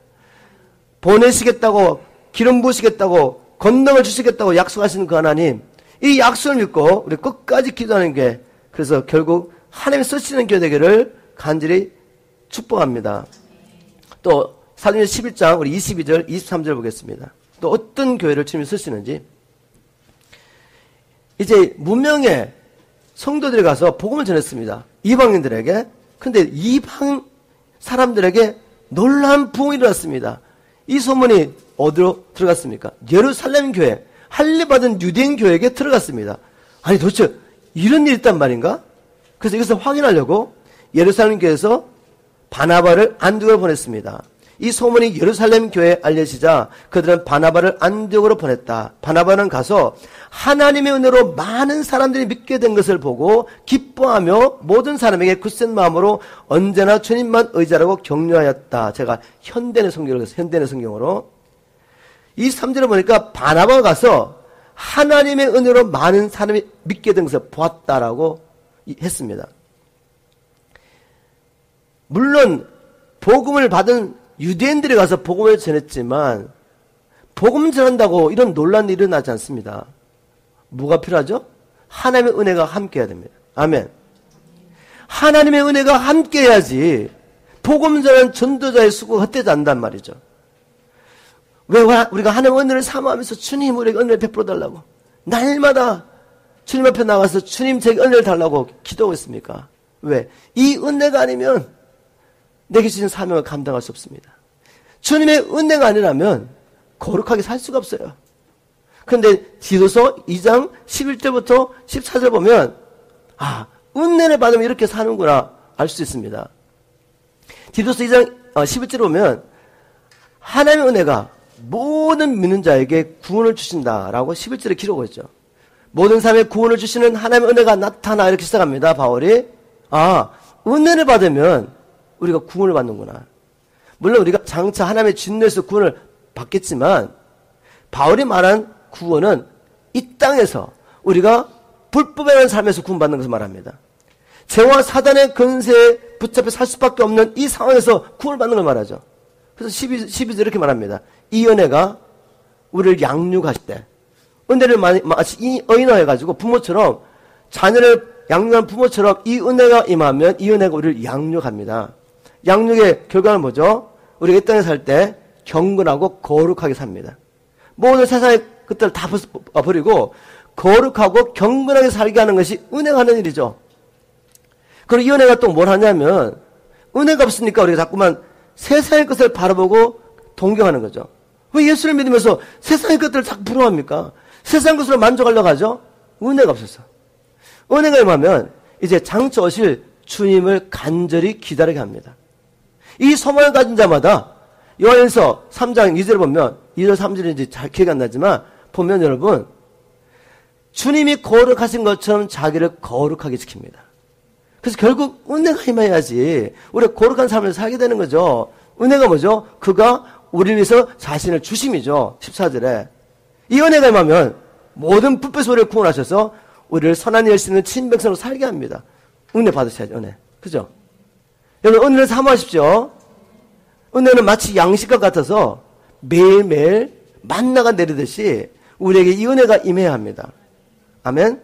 보내시겠다고 기름 부으시겠다고 권능을 주시겠다고 약속하시는 그 하나님 이 약속을 믿고 우리 끝까지 기도하는 게 그래서 결국 하나님이 쓰시는 교회 되기를 간절히 축복합니다. 또 사도행전 11장 우리 22절 23절 보겠습니다. 또 어떤 교회를 주님이 쓰시는지 이제 무명의 성도들이 가서 복음을 전했습니다. 이방인들에게. 근데 이방 사람들에게 놀라운 부흥이 일어났습니다. 이 소문이 어디로 들어갔습니까? 예루살렘 교회, 할례받은 유대인 교회에게 들어갔습니다. 아니 도대체 이런 일이 있단 말인가? 그래서 이것을 확인하려고 예루살렘 교회에서 바나바를 안디옥으로 보냈습니다. 이 소문이 예루살렘 교회에 알려지자 그들은 바나바를 안디옥으로 보냈다. 바나바는 가서 하나님의 은혜로 많은 사람들이 믿게 된 것을 보고 기뻐하며 모든 사람에게 굳센 마음으로 언제나 주님만 의지하라고 격려하였다. 제가 현대의 성경으로 이 3절을 보니까 바나바가 가서 하나님의 은혜로 많은 사람이 믿게 된 것을 보았다라고 했습니다. 물론 복음을 받은 유대인들이 가서 복음을 전했지만 복음 전한다고 이런 논란이 일어나지 않습니다. 뭐가 필요하죠? 하나님의 은혜가 함께해야 됩니다. 아멘. 하나님의 은혜가 함께해야지 복음 전한 전도자의 수고가 헛되지 않는단 말이죠. 왜 우리가 하나님의 은혜를 사모하면서 주님 우리에게 은혜를 베풀어 달라고 날마다 주님 앞에 나가서 주님 제게 은혜를 달라고 기도하고 있습니까? 왜? 이 은혜가 아니면 내게 주신 사명을 감당할 수 없습니다. 주님의 은혜가 아니라면 거룩하게 살 수가 없어요. 그런데 디도서 2장 11절부터 14절 보면 은혜를 받으면 이렇게 사는구나 알 수 있습니다. 디도서 2장 11절에 보면 하나님의 은혜가 모든 믿는 자에게 구원을 주신다라고 11절에 기록하고 있죠. 모든 사람의 구원을 주시는 하나님의 은혜가 나타나 이렇게 시작합니다. 바울이 은혜를 받으면 우리가 구원을 받는구나. 물론 우리가 장차 하나님의 진노에서 구원을 받겠지만 바울이 말한 구원은 이 땅에서 우리가 불법의 삶에서 구원받는 것을 말합니다. 죄와 사단의 근세에 붙잡혀 살 수밖에 없는 이 상황에서 구원을 받는 걸 말하죠. 그래서 12절 이렇게 말합니다. 이 은혜가 우리를 양육하실 때, 은혜를 마치 어인화해가지고 부모처럼 자녀를 양육한 부모처럼 이 은혜가 임하면 이 은혜가 우리를 양육합니다. 양육의 결과는 뭐죠? 우리가 이 땅에 살 때 경건하고 거룩하게 삽니다. 모든 세상의 것들을 다 버리고 거룩하고 경건하게 살게 하는 것이 은혜가 하는 일이죠. 그리고 이 은혜가 또 뭘 하냐면 은혜가 없으니까 우리가 자꾸만 세상의 것을 바라보고 동경하는 거죠. 왜 예수를 믿으면서 세상의 것들을 자꾸 부러워합니까? 세상 것으로 만족하려고 하죠? 은혜가 없어서. 은혜가 임하면 이제 장차 오실 주님을 간절히 기다리게 합니다. 이 소망을 가진 자마다 요한일서 3장 2절을 보면 2절 3절인지 잘 기억이 안 나지만 보면 여러분 주님이 거룩하신 것처럼 자기를 거룩하게 지킵니다. 그래서 결국 은혜가 임해야지 우리가 거룩한 삶을 살게 되는 거죠. 은혜가 뭐죠? 그가 우리를 위해서 자신을 주심이죠. 14절에. 이 은혜가 임하면 모든 불법의 소리를 구원하셔서 우리를 선한 일 수 있는 친백성으로 살게 합니다. 은혜 받으셔야죠. 은혜. 그죠? 여러분 은혜를 사모하십시오. 은혜는 마치 양식과 같아서 매일매일 만나가 내리듯이 우리에게 이 은혜가 임해야 합니다. 아멘?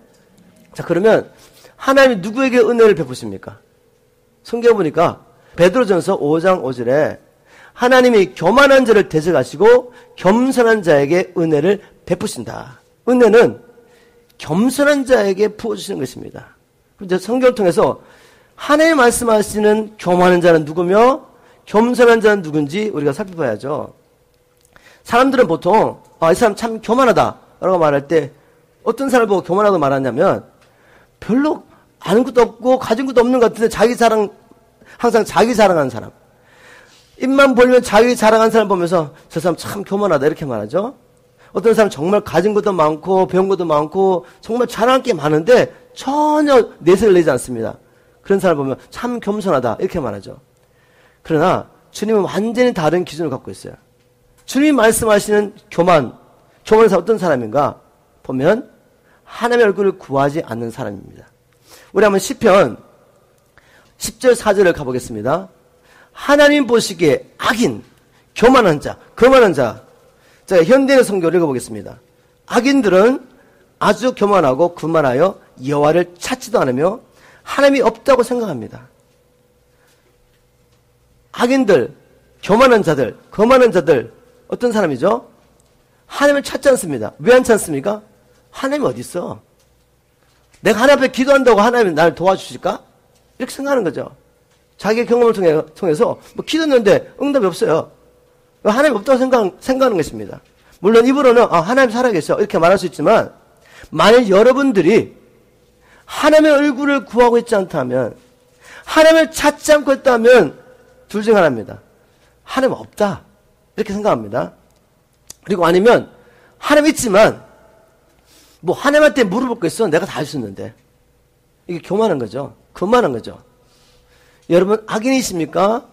자, 그러면 하나님이 누구에게 은혜를 베푸십니까? 성경 보니까 베드로전서 5장 5절에 하나님이 교만한 자를 대적하시고 겸손한 자에게 은혜를 베푸신다. 은혜는 겸손한 자에게 부어주시는 것입니다. 이제 성경을 통해서 하나님 말씀하시는 교만한 자는 누구며 겸손한 자는 누군지 우리가 살펴봐야죠. 사람들은 보통 이 사람 참 교만하다 라고 말할 때 어떤 사람을 보고 교만하다고 말하냐면 별로 아는 것도 없고 가진 것도 없는 것 같은데 항상 자기 자랑하는 사람. 입만 벌면 자기 자랑하는 사람 보면서 저 사람 참 교만하다 이렇게 말하죠. 어떤 사람 정말 가진 것도 많고 배운 것도 많고 정말 자랑할 게 많은데 전혀 내색을 내지 않습니다. 그런 사람 보면 참 겸손하다 이렇게 말하죠. 그러나 주님은 완전히 다른 기준을 갖고 있어요. 주님이 말씀하시는 교만한 사람 어떤 사람인가 보면 하나님의 얼굴을 구하지 않는 사람입니다. 우리 한번 시편 10절 4절을 가보겠습니다. 하나님 보시기에 악인, 교만한 자, 거만한 자. 자, 현대의 성경을 읽어보겠습니다. 악인들은 아주 교만하고 그만하여 여호와를 찾지도 않으며 하나님이 없다고 생각합니다. 악인들, 교만한 자들, 거만한 자들 어떤 사람이죠? 하나님을 찾지 않습니다. 왜 안 찾습니까? 하나님이 어디 있어? 내가 하나님 앞에 기도한다고 하나님이 나를 도와주실까? 이렇게 생각하는 거죠. 자기의 경험을 통해서 기도했는데 응답이 없어요. 하나님이 없다고 생각하는 것입니다. 물론 입으로는 하나님 살아계셔 이렇게 말할 수 있지만 만일 여러분들이 하나님의 얼굴을 구하고 있지 않다면 하나님을 찾지 않고 있다면 둘 중 하나입니다. 하나님 없다 이렇게 생각합니다. 그리고 아니면 하나님 있지만 하나님한테 물어볼 거 있어 내가 다 할 수 있는데 이게 교만한 거죠. 거만한 거죠. 여러분 악인이십니까?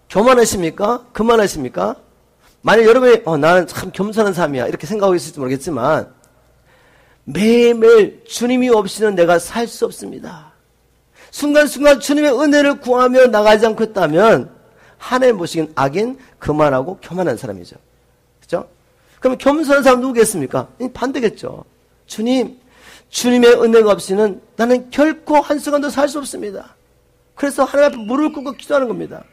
교만하십니까? 거만하십니까? 만약 여러분이 나는 참 겸손한 삶이야 이렇게 생각하고 있을지 모르겠지만 매일매일 주님이 없이는 내가 살 수 없습니다. 순간순간 주님의 은혜를 구하며 나가지 않고 있다면 하나님 보시기엔 악인, 거만하고 교만한 사람이죠. 그렇죠? 그럼 겸손한 사람 누구겠습니까? 반대겠죠. 주님의 은혜가 없이는 나는 결코 한순간도 살 수 없습니다. 그래서 하나님 앞에 무릎을 꿇고 기도하는 겁니다.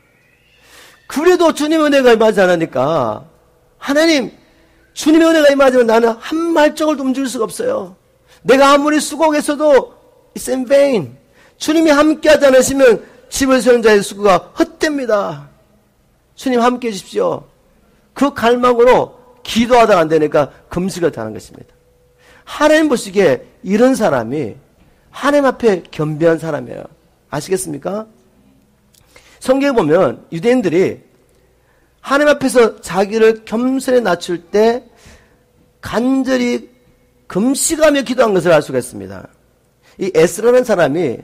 그래도 주님의 은혜가 임하지 않으니까 하나님 주님의 은혜가 임하지만 나는 한 발짝을 움직일 수가 없어요. 내가 아무리 수고했어도 it's in vain. 주님이 함께하지 않으시면 집을 세운 자의 수고가 헛됩니다. 주님 함께해 주십시오. 그 갈망으로 기도하다가 안 되니까 금식을 당하는 것입니다. 하나님 보시기에 이런 사람이 하나님 앞에 겸비한 사람이에요. 아시겠습니까? 성경에 보면 유대인들이 하나님 앞에서 자기를 겸손히 낮출 때 간절히 금식하며 기도한 것을 알 수가 있습니다. 이 에스라는 사람이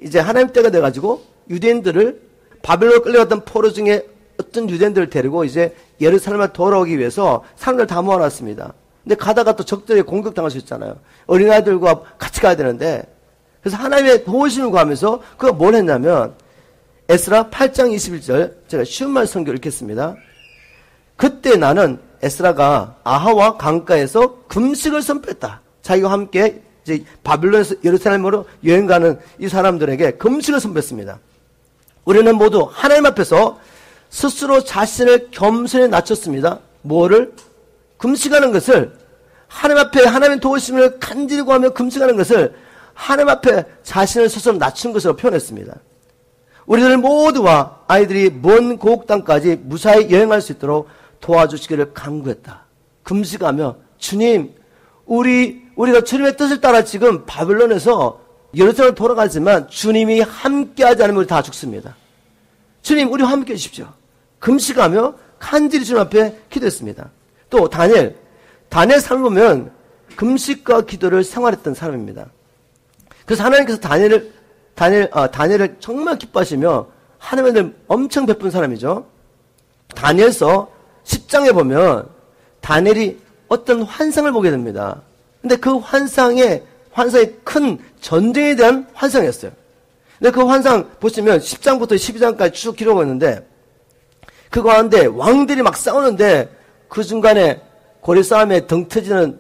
이제 하나님 때가 돼가지고 유대인들을 바벨론으로 끌려갔던 포로 중에 어떤 유대인들을 데리고 이제 예루살렘에 돌아오기 위해서 사람들 다 모아놨습니다. 근데 가다가 또 적들에게 공격당할 수 있잖아요. 어린아이들과 같이 가야 되는데, 그래서 하나님의 도우심을 구하면서 그가 뭘 했냐면, 에스라 8장 21절, 제가 쉬운 말 성경 읽겠습니다. 그때 나는 에스라가 아하와 강가에서 금식을 선포했다. 자기와 함께 이제 바빌론에서 예루살렘으로 여행 가는 이 사람들에게 금식을 선포했습니다. 우리는 모두 하나님 앞에서 스스로 자신을 겸손히 낮췄습니다. 뭐를? 금식하는 것을, 하나님 앞에 하나님의 도우심을 간절히 구하며 금식하는 것을 하나님 앞에 자신을 스스로 낮춘 것으로 표현했습니다. 우리들 모두와 아이들이 먼 고국 땅까지 무사히 여행할 수 있도록 도와주시기를 간구했다. 금식하며 주님, 우리가 주님의 뜻을 따라 지금 바빌론에서 예루살렘으로 돌아가지만 주님이 함께하지 않으면 우리 다 죽습니다. 주님, 우리와 함께해 주십시오. 금식하며 간절히 주님 앞에 기도했습니다. 또 다니엘 삶을 보면 금식과 기도를 생활했던 사람입니다. 그래서 하나님께서 다니엘을 정말 기뻐하시며 하나님을 엄청 베푼 사람이죠. 다니엘서 10장에 보면 다니엘이 어떤 환상을 보게 됩니다. 근데 그 환상이 큰 전쟁에 대한 환상이었어요. 근데 그 환상 보시면 10장부터 12장까지 쭉 기록하고 있는데, 그 가운데 왕들이 막 싸우는데 그 중간에 고리 싸움에 등 터지는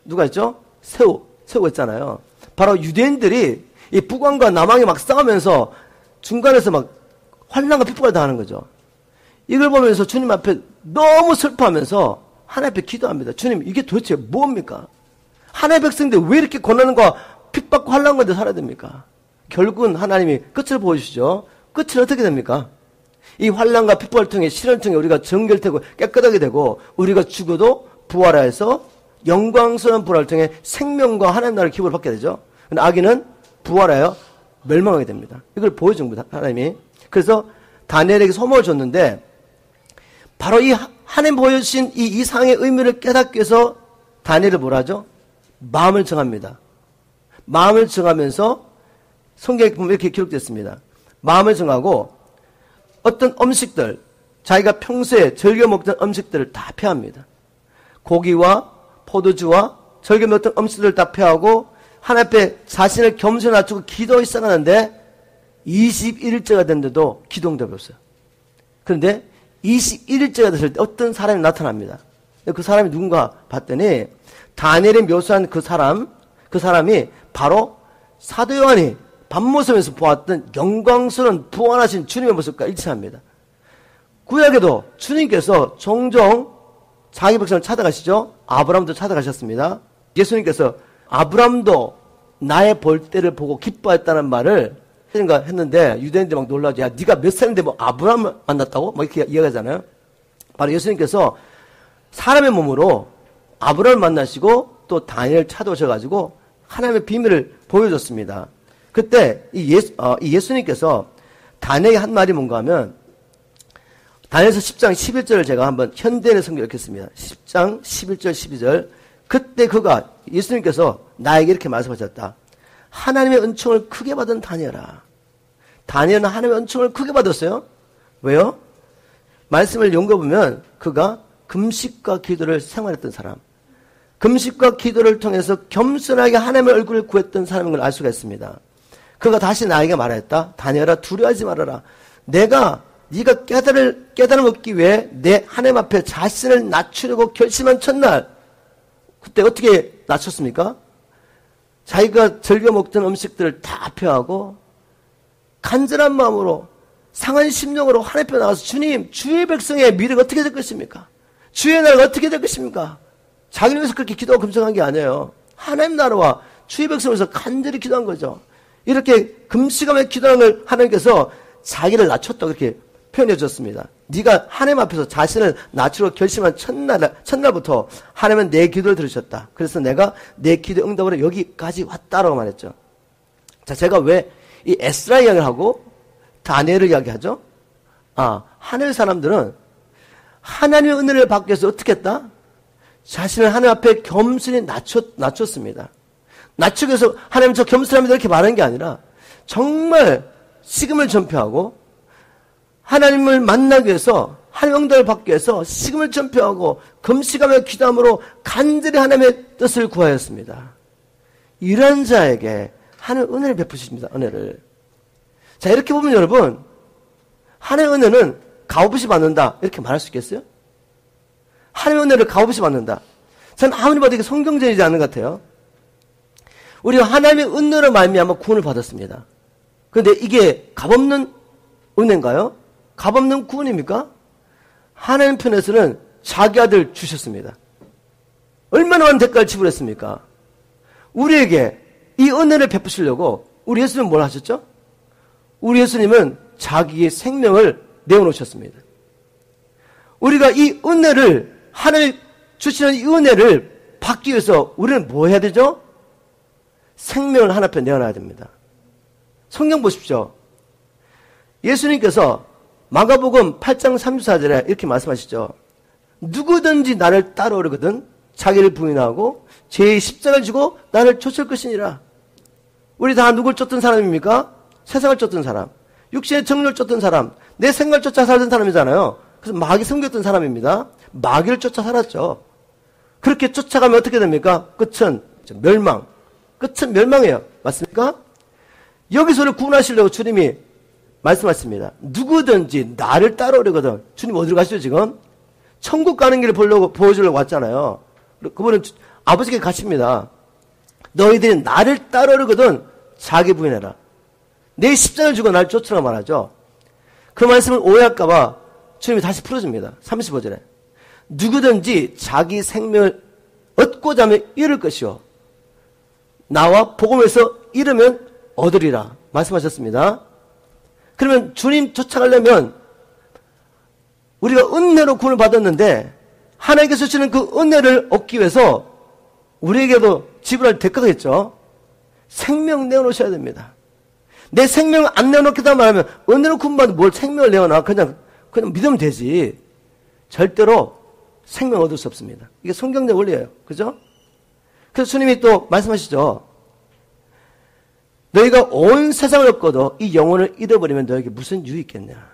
누가 있죠? 새우가 있잖아요. 바로 유대인들이 이 북왕과 남왕이 막 싸우면서 중간에서 막 환난과 핍박을 당하는 거죠. 이걸 보면서 주님 앞에 너무 슬퍼하면서 하나님 앞에 기도합니다. 주님, 이게 도대체 뭡니까? 하나님의 백성인데 왜 이렇게 고난과 핍박과 환난 가운데 살아야 됩니까? 결국은 하나님이 끝을 보여주시죠. 끝은 어떻게 됩니까? 이 환난과 핍박을 통해 시련을 통해 우리가 정결되고 깨끗하게 되고, 우리가 죽어도 부활하여서 영광스러운 부활을 통해 생명과 하나님 나라의 기쁨을 받게 되죠. 근데 악인은 부활하여 멸망하게 됩니다. 이걸 보여준 겁니다, 하나님이. 그래서 다니엘에게 소망을 줬는데, 바로 이 하나님 보여주신 이 이상의 의미를 깨닫기 위해서 다니엘을 뭐라 하죠? 마음을 정합니다. 마음을 정하면서 성경에 보면 이렇게 기록됐습니다. 마음을 정하고 어떤 음식들, 자기가 평소에 즐겨 먹던 음식들을 다 폐합니다. 고기와 포도주와 즐겨 먹던 음식들을 다 폐하고 하나님 앞에 자신을 겸손히 낮추고 기도하기 시작하는데 21일째가 됐는데도 기도 응답이 없어요. 그런데 21일째가 됐을 때 어떤 사람이 나타납니다. 그 사람이 누군가 봤더니 다니엘이 묘사한 그 사람이 바로 사도 요한이 밤모섬에서 보았던 영광스러운 부활하신 주님의 모습과 일치합니다. 구약에도 주님께서 종종 자기 백성을 찾아가시죠. 아브라함도 찾아가셨습니다. 예수님께서 아브라함도 나의 볼 때를 보고 기뻐했다는 말을 했는데 유대인들이 막 놀라죠. 야, 네가 몇 살인데 뭐 아브라함을 만났다고? 뭐 이렇게 이야기하잖아요. 바로 예수님께서 사람의 몸으로 아브라함을 만나시고 또 다니엘을 찾아오셔가지고 하나님의 비밀을 보여줬습니다. 그때 이 예수님께서 다니엘에게 한 말이 뭔가 하면, 다니엘서 10장 11절을 제가 한번 현대의 성경 읽겠습니다. 10장 11절 12절. 그때 예수님께서 나에게 이렇게 말씀하셨다. 하나님의 은총을 크게 받은 다니엘아. 다니엘은 하나님의 은총을 크게 받았어요. 왜요? 말씀을 연구해보면 그가 금식과 기도를 생활했던 사람, 금식과 기도를 통해서 겸손하게 하나님의 얼굴을 구했던 사람인 걸 알 수가 있습니다. 그가 다시 나에게 말했다. 다니엘아, 두려워하지 말아라. 네가 깨달음을 얻기 위해 내 하나님 앞에 자신을 낮추려고 결심한 첫날, 그때 어떻게 낮췄습니까? 자기가 즐겨 먹던 음식들을 다 폐하고 간절한 마음으로 상한 심령으로 하나님 앞에 나가서 주님, 주의 백성의 미래가 어떻게 될 것입니까? 주의 나라가 어떻게 될 것입니까? 자기를 위해서 그렇게 기도하고 금식한 게 아니에요. 하나님 나라와 주의 백성을 위해서 간절히 기도한 거죠. 이렇게 금식하며 기도하는 걸 하나님께서 자기를 낮췄다고 이렇게 표현해 주셨습니다. 네가 하나님 앞에서 자신을 낮추려 결심한 첫날부터 하나님은 내 기도를 들으셨다. 그래서 내가 내 기도 응답으로 여기까지 왔다라고 말했죠. 자, 제가 왜 이 에스라 이야기를 하고 다니엘을 이야기하죠? 하늘 사람들은 하나님의 은혜를 받기 위해서 어떻게 했다? 자신을 하나님 앞에 겸손히 낮췄습니다. 낮추기 위해서 하나님 저 겸손합니다 이렇게 말하는 게 아니라 정말 식음을 전폐하고 하나님을 만나기 위해서 하나님의 응답을 받기 위해서 식음을 전폐하고 금식하며 기도함으로 간절히 하나님의 뜻을 구하였습니다. 이런 자에게 하나님의 은혜를 베푸십니다. 은혜를. 자, 이렇게 보면 여러분, 하나님의 은혜는 값없이 받는다 이렇게 말할 수 있겠어요? 하나님의 은혜를 값없이 받는다. 저는 아무리 봐도 이게 성경적이지 않는 것 같아요. 우리가 하나님의 은혜로 말미암아 구원을 받았습니다. 그런데 이게 값없는 은혜인가요? 값없는 구원입니까? 하나님 편에서는 자기 아들 주셨습니다. 얼마나 많은 대가를 지불했습니까? 우리에게 이 은혜를 베푸시려고 우리 예수님은 뭘 하셨죠? 우리 예수님은 자기의 생명을 내어놓으셨습니다. 우리가 이 은혜를, 하나님 주시는 이 은혜를 받기 위해서 우리는 뭐 해야 되죠? 생명을 하나 앞에 내어놔야 됩니다. 성경 보십시오. 예수님께서 마가복음 8장 34절에 이렇게 말씀하시죠. 누구든지 나를 따라오려거든 자기를 부인하고 제 십자가를 지고 나를 쫓을 것이니라. 우리 다 누굴 쫓던 사람입니까? 세상을 쫓던 사람, 육신의 정욕을 쫓던 사람, 내 생각을 쫓아 살던 사람이잖아요. 그래서 마귀 섬겼던 사람입니다. 마귀를 쫓아 살았죠. 그렇게 쫓아가면 어떻게 됩니까? 끝은 멸망. 끝은 멸망이에요. 맞습니까? 여기서 우리를 구원하시려고 주님이 말씀하십니다. 누구든지 나를 따라오려거든. 주님 어디로 가시죠 지금? 천국 가는 길을 보여주려고 왔잖아요. 그분은 아버지께 가십니다. 너희들이 나를 따르거든 자기 부인해라. 내 십자가를 주고 나를 쫓으라고 말하죠. 그 말씀을 오해할까봐 주님이 다시 풀어줍니다. 35절에 누구든지 자기 생명을 얻고자 하면 잃을 것이요 나와 복음에서 잃으면 얻으리라 말씀하셨습니다. 그러면 주님 쫓아가려면 우리가 은혜로 구원을 받았는데 하나님께서 주시는 그 은혜를 얻기 위해서 우리에게도 지불할 대가가 있죠. 생명 내어놓으셔야 됩니다. 내 생명을 안 내어놓겠다 말하면 은혜로 구원받은 뭘 생명을 내어놔. 그냥 믿으면 되지. 절대로 생명 얻을 수 없습니다. 이게 성경적 원리예요. 그죠? 그래서 주님이 또 말씀하시죠. 너희가 온 세상을 얻고도 이 영혼을 잃어버리면 너에게 무슨 유익이 있겠냐.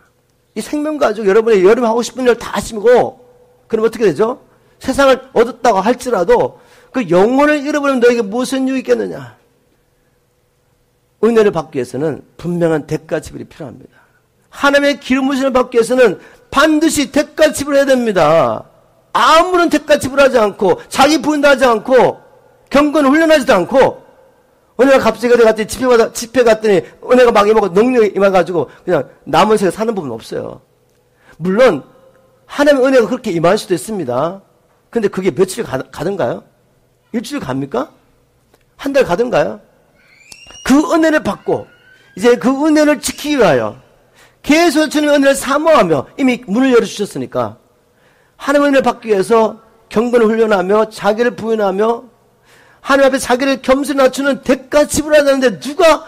이 생명 가지고 여러분이 여러분 하고 싶은 일 다 하시고 그럼 어떻게 되죠? 세상을 얻었다고 할지라도 그 영혼을 잃어버리면 너에게 무슨 유익이 있겠느냐. 은혜를 받기 위해서는 분명한 대가 지불이 필요합니다. 하나님의 기름 부으심을 받기 위해서는 반드시 대가 지불해야 됩니다. 아무런 대가 지불하지 않고 자기 부인도 하지 않고 경건 훈련하지도 않고 은혜가 갑자기 어디 갔더니 집회 갔더니 은혜가 막 임하고 능력이 임해가지고 그냥 남은 세계 사는 부분은 없어요. 물론 하나님의 은혜가 그렇게 임할 수도 있습니다. 근데 그게 며칠 가든가요? 일주일 갑니까? 한 달 가든가요? 그 은혜를 받고 이제 그 은혜를 지키기 위하여 계속 주님의 은혜를 사모하며 이미 문을 열어주셨으니까 하나님의 은혜를 받기 위해서 경건을 훈련하며 자기를 부인하며 하나님 앞에 자기를 겸손히 낮추는 대가 지불하자는데 누가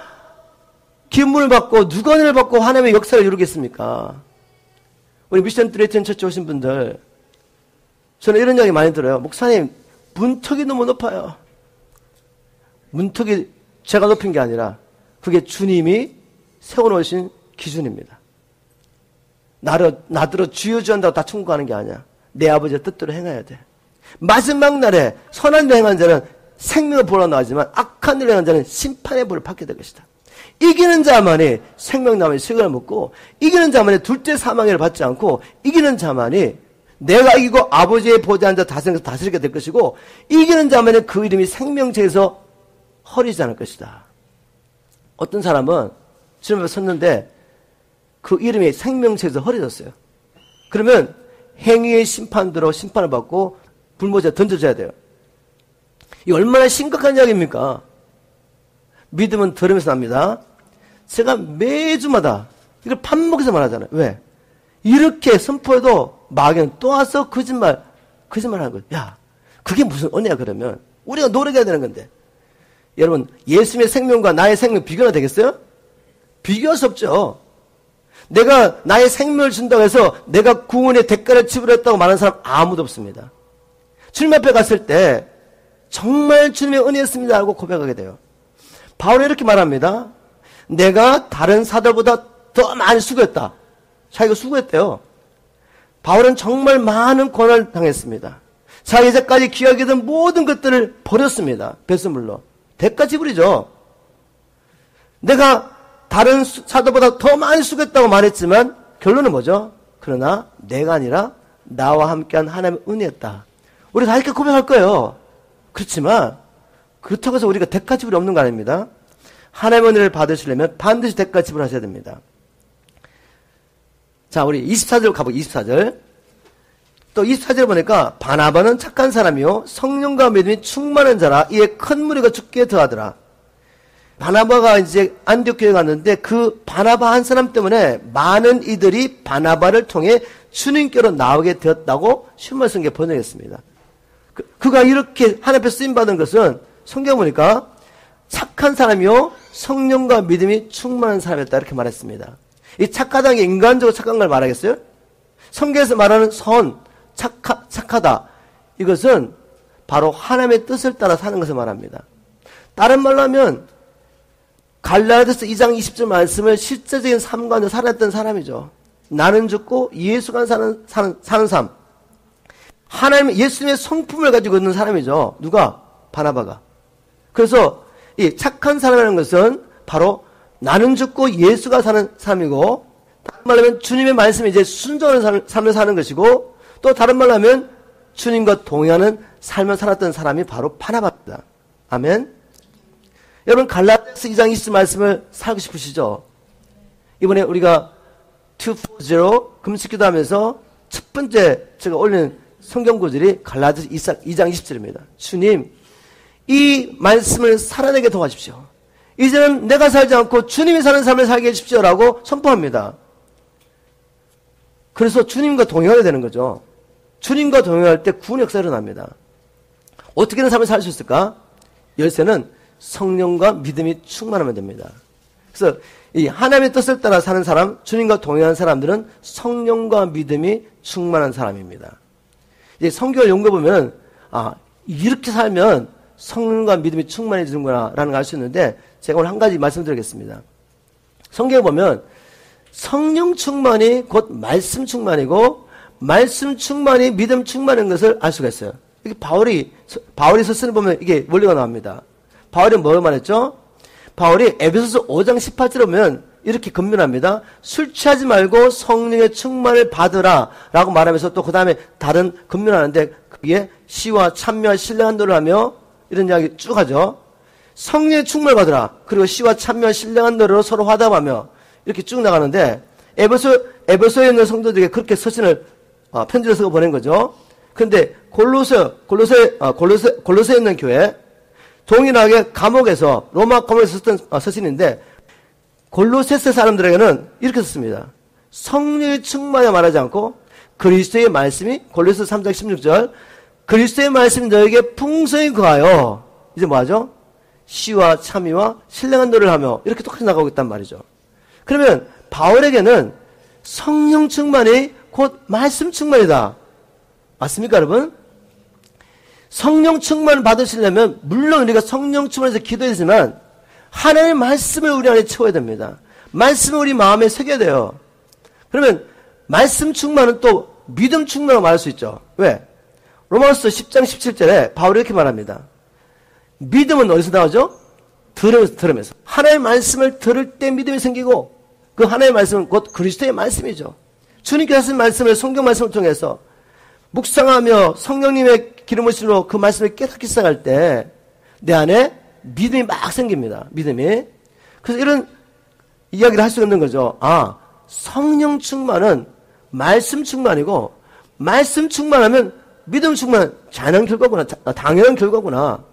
기름을 받고 누가 은혜를 받고 하나님의 역사를 이루겠습니까? 우리 미션 트레이튼 처치 오신 분들 저는 이런 이야기 많이 들어요. 목사님 문턱이 너무 높아요. 문턱이 제가 높인 게 아니라 그게 주님이 세워놓으신 기준입니다. 나더러 주여 주여 한다고 다 천국 가는 게 아니야. 내 아버지의 뜻대로 행해야 돼. 마지막 날에 선한 일 행한 자는 생명을 보러 나오지만 악한 일을 행한 자는 심판의 벌을 받게 될 것이다. 이기는 자만이 생명나무의 실과를 먹고 이기는 자만이 둘째 사망을 받지 않고 이기는 자만이 내가 이기고 아버지의 보좌에 앉아 다스리게 될 것이고 이기는 자만이 그 이름이 생명체에서 허리지 않을 것이다. 어떤 사람은 주님 앞에 섰는데 그 이름이 생명체에서 허리졌어요. 그러면 행위의 심판대로 심판을 받고 불모지에 던져져야 돼요. 이 얼마나 심각한 이야기입니까? 믿음은 들으면서 납니다. 제가 매주마다 이걸 밥 먹여서 말하잖아요. 왜? 이렇게 선포해도 마귀는 또 와서 거짓말 하는 거예요. 야, 그게 무슨 은혜야 그러면? 우리가 노력해야 되는 건데. 여러분, 예수님의 생명과 나의 생명 비교가 되겠어요? 비교할 수 없죠. 내가 나의 생명을 준다고 해서 내가 구원의 대가를 지불했다고 말하는 사람 아무도 없습니다. 주님 앞에 갔을 때 정말 주님의 은혜였습니다 하고 고백하게 돼요. 바울이 이렇게 말합니다. 내가 다른 사도보다 더 많이 수고했다. 자기가 수고했대요. 바울은 정말 많은 고난을 당했습니다. 자, 이제까지 기억이던 모든 것들을 버렸습니다. 배수물로. 대가 지불이죠. 내가 다른 사도보다 더 많이 수고했다고 말했지만 결론은 뭐죠? 그러나 내가 아니라 나와 함께한 하나님의 은혜였다. 우리 다 이렇게 고백할 거예요. 그렇지만 그렇다고 해서 우리가 대가 지불이 없는 거 아닙니다. 하나님의 은혜를 받으시려면 반드시 대가 지불하셔야 됩니다. 자, 우리 24절 가보고 24절. 또 24절 보니까 바나바는 착한 사람이요 성령과 믿음이 충만한 자라 이에 큰 무리가 죽게 더하더라. 바나바가 이제 안디옥 교회에 갔는데 그 바나바 한 사람 때문에 많은 이들이 바나바를 통해 주님께로 나오게 되었다고 신문 성경에 번역했습니다. 그가 이렇게 하나님 앞에 쓰임 받은 것은 성경 보니까 착한 사람이요 성령과 믿음이 충만한 사람이었다 이렇게 말했습니다. 이 착하다는 게 인간적으로 착한 걸 말하겠어요? 성경에서 말하는 착하다 이것은 바로 하나님의 뜻을 따라 사는 것을 말합니다. 다른 말로 하면 갈라디아서 2장 20절 말씀을 실제적인 삶 가운데 살았던 사람이죠. 나는 죽고 예수가 사는 삶. 하나님 예수님의 성품을 가지고 있는 사람이죠. 누가? 바나바가. 그래서 이 착한 사람이라는 것은 바로 나는 죽고 예수가 사는 삶이고, 다른 말로 하면 주님의 말씀에 이제 순종하는 삶을 사는 것이고, 또 다른 말로 하면 주님과 동의하는 삶을 살았던 사람이 바로 바나바입니다. 아멘. 여러분 갈라디아서 2장 20절 말씀을 살고 싶으시죠? 이번에 우리가 240 금식기도 하면서 첫 번째 제가 올린 성경 구절이 갈라디아서 2장 20절입니다. 주님, 이 말씀을 살아내게 도와주십시오. 이제는 내가 살지 않고 주님이 사는 삶을 살게 해주십시오라고 선포합니다. 그래서 주님과 동행하게 되는 거죠. 주님과 동행할 때 구원 역사가 일어납니다. 어떻게 된 삶을 살 수 있을까? 열쇠는 성령과 믿음이 충만하면 됩니다. 그래서 이 하나님의 뜻을 따라 사는 사람, 주님과 동행하는 사람들은 성령과 믿음이 충만한 사람입니다. 이제 성경을 연구해보면 이렇게 살면 성령과 믿음이 충만해지는구나 라는 걸 알 수 있는데, 제가 오늘 한 가지 말씀드리겠습니다. 성경에 보면 성령 충만이 곧 말씀 충만이고, 말씀 충만이 믿음 충만인 것을 알 수가 있어요. 이게 바울이 서신을 보면 이게 원리가 나옵니다. 바울이 뭘 말했죠? 바울이 에베소서 5장 18절에 보면 이렇게 건면합니다. 술 취하지 말고 성령의 충만을 받으라 라고 말하면서 또 그 다음에 다른 건면하는데, 그게 시와 참여와 신령한 노를 하며 이런 이야기 쭉 하죠. 성령의 충만을 받으라. 그리고 시와 참여와 신령한 노래로 서로 화답하며 이렇게 쭉 나가는데, 에베소에 있는 성도들에게 그렇게 서신을 편지를 써서 보낸 거죠. 그런데 골로새에 있는 교회, 동일하게 감옥에서, 로마 감옥에서 썼던 서신인데, 골로새서 사람들에게는 이렇게 썼습니다. 성령의 충만에 말하지 않고 그리스도의 말씀이, 골로새 3장 16절, 그리스도의 말씀이 너에게 풍성히 거하여, 이제 뭐하죠? 시와 참의와 신령한 노래를 하며 이렇게 똑같이 나가고 있단 말이죠. 그러면 바울에게는 성령 충만이 곧 말씀 충만이다. 맞습니까, 여러분? 성령 충만을 받으시려면 물론 우리가 성령 충만해서 기도했지만 하나님의 말씀을 우리 안에 채워야 됩니다. 말씀을 우리 마음에 새겨야 돼요. 그러면 말씀 충만은 또 믿음 충만으로 말할 수 있죠. 왜? 로마서 10장 17절에 바울이 이렇게 말합니다. 믿음은 어디서 나오죠? 들으면서. 하나님의 말씀을 들을 때 믿음이 생기고, 그 하나님의 말씀은 곧 그리스도의 말씀이죠. 주님께서 하신 말씀을, 성경 말씀을 통해서 묵상하며 성령님의 기름 부으심으로 그 말씀을 깨닫기 시작할 때 내 안에 믿음이 막 생깁니다. 믿음이. 그래서 이런 이야기를 할 수 있는 거죠. 성령 충만은 말씀 충만이고, 말씀 충만하면 믿음 충만, 자연한 결과구나, 당연한 결과구나.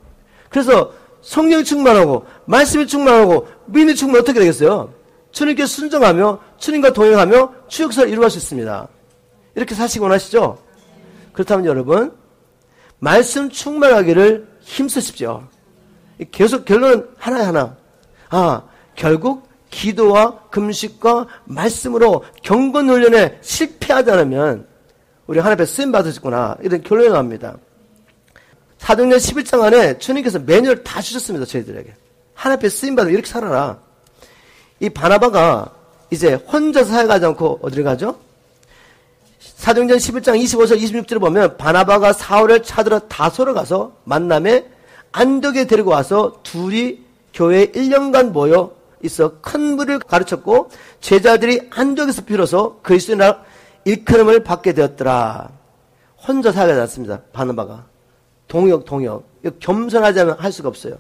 그래서 성령이 충만하고 말씀이 충만하고 믿음이 충만하면 어떻게 되겠어요? 주님께 순종하며 주님과 동행하며 주 역사를 이루어갈 수 있습니다. 이렇게 사시기 원하시죠? 그렇다면 여러분, 말씀 충만하기를 힘쓰십시오. 계속 결론은 하나하나. 결국 기도와 금식과 말씀으로 경건 훈련에 실패하지 않으면 우리 하나님 앞에 쓰임 받으셨구나, 이런 결론이 나옵니다. 사도행전 11장 안에 주님께서 매뉴얼을 다 주셨습니다. 저희들에게. 하나님 앞에 쓰임 받으면 이렇게 살아라. 이 바나바가 이제 혼자서 살아가지 않고 어디를 가죠? 사도행전 11장 25절 26절을 보면 바나바가 사울을 찾으러 다소로 가서 만남에 안디옥에 데리고 와서 둘이 교회에 1년간 모여 있어 큰 무리를 가르쳤고 제자들이 안디옥에서 비로소 그리스도의 나라 일컬음을 받게 되었더라. 혼자 살아가지 않습니다. 바나바가. 동역. 겸손하자면 할 수가 없어요.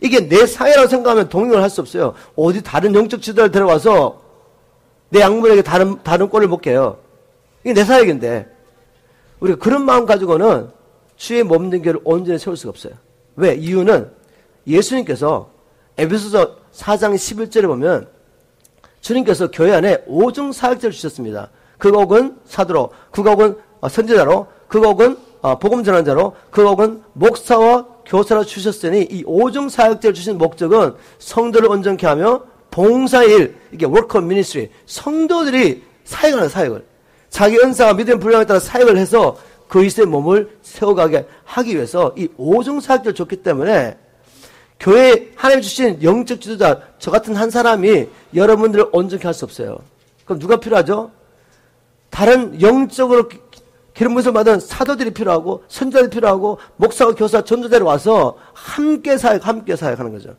이게 내 사회라고 생각하면 동역을 할 수 없어요. 어디 다른 영적 지도자를 들어와서 내 양물에게 다른 꼴을 먹게 해요. 이게 내 사역인데 우리가 그런 마음 가지고는 주의 몸된 교회를 온전히 세울 수가 없어요. 왜? 이유는 예수님께서 에베소서 4장 11절에 보면 주님께서 교회 안에 5중 사역자를 주셨습니다. 그가 혹은 사도로, 그가 혹은 선지자로, 그가 혹은 복음 전환자로, 그가 혹은 목사와 교사로 주셨으니 이 5중 사역자를 주신 목적은 성도를 온전케 하며 봉사일, 이게 work of ministry, 성도들이 사역하는 사역을 자기 은사와 믿음의 분량에 따라 사역을 해서 그리스도의 몸을 세워가게 하기 위해서 이 5중 사역자를 줬기 때문에 교회에 하나님 주신 영적 지도자 저 같은 한 사람이 여러분들을 온전케 할 수 없어요. 그럼 누가 필요하죠? 다른 영적으로 기름 부음을 받은 사도들이 필요하고 선지자들이 필요하고 목사와 교사 전도자들이 와서 함께 사역하는 거죠.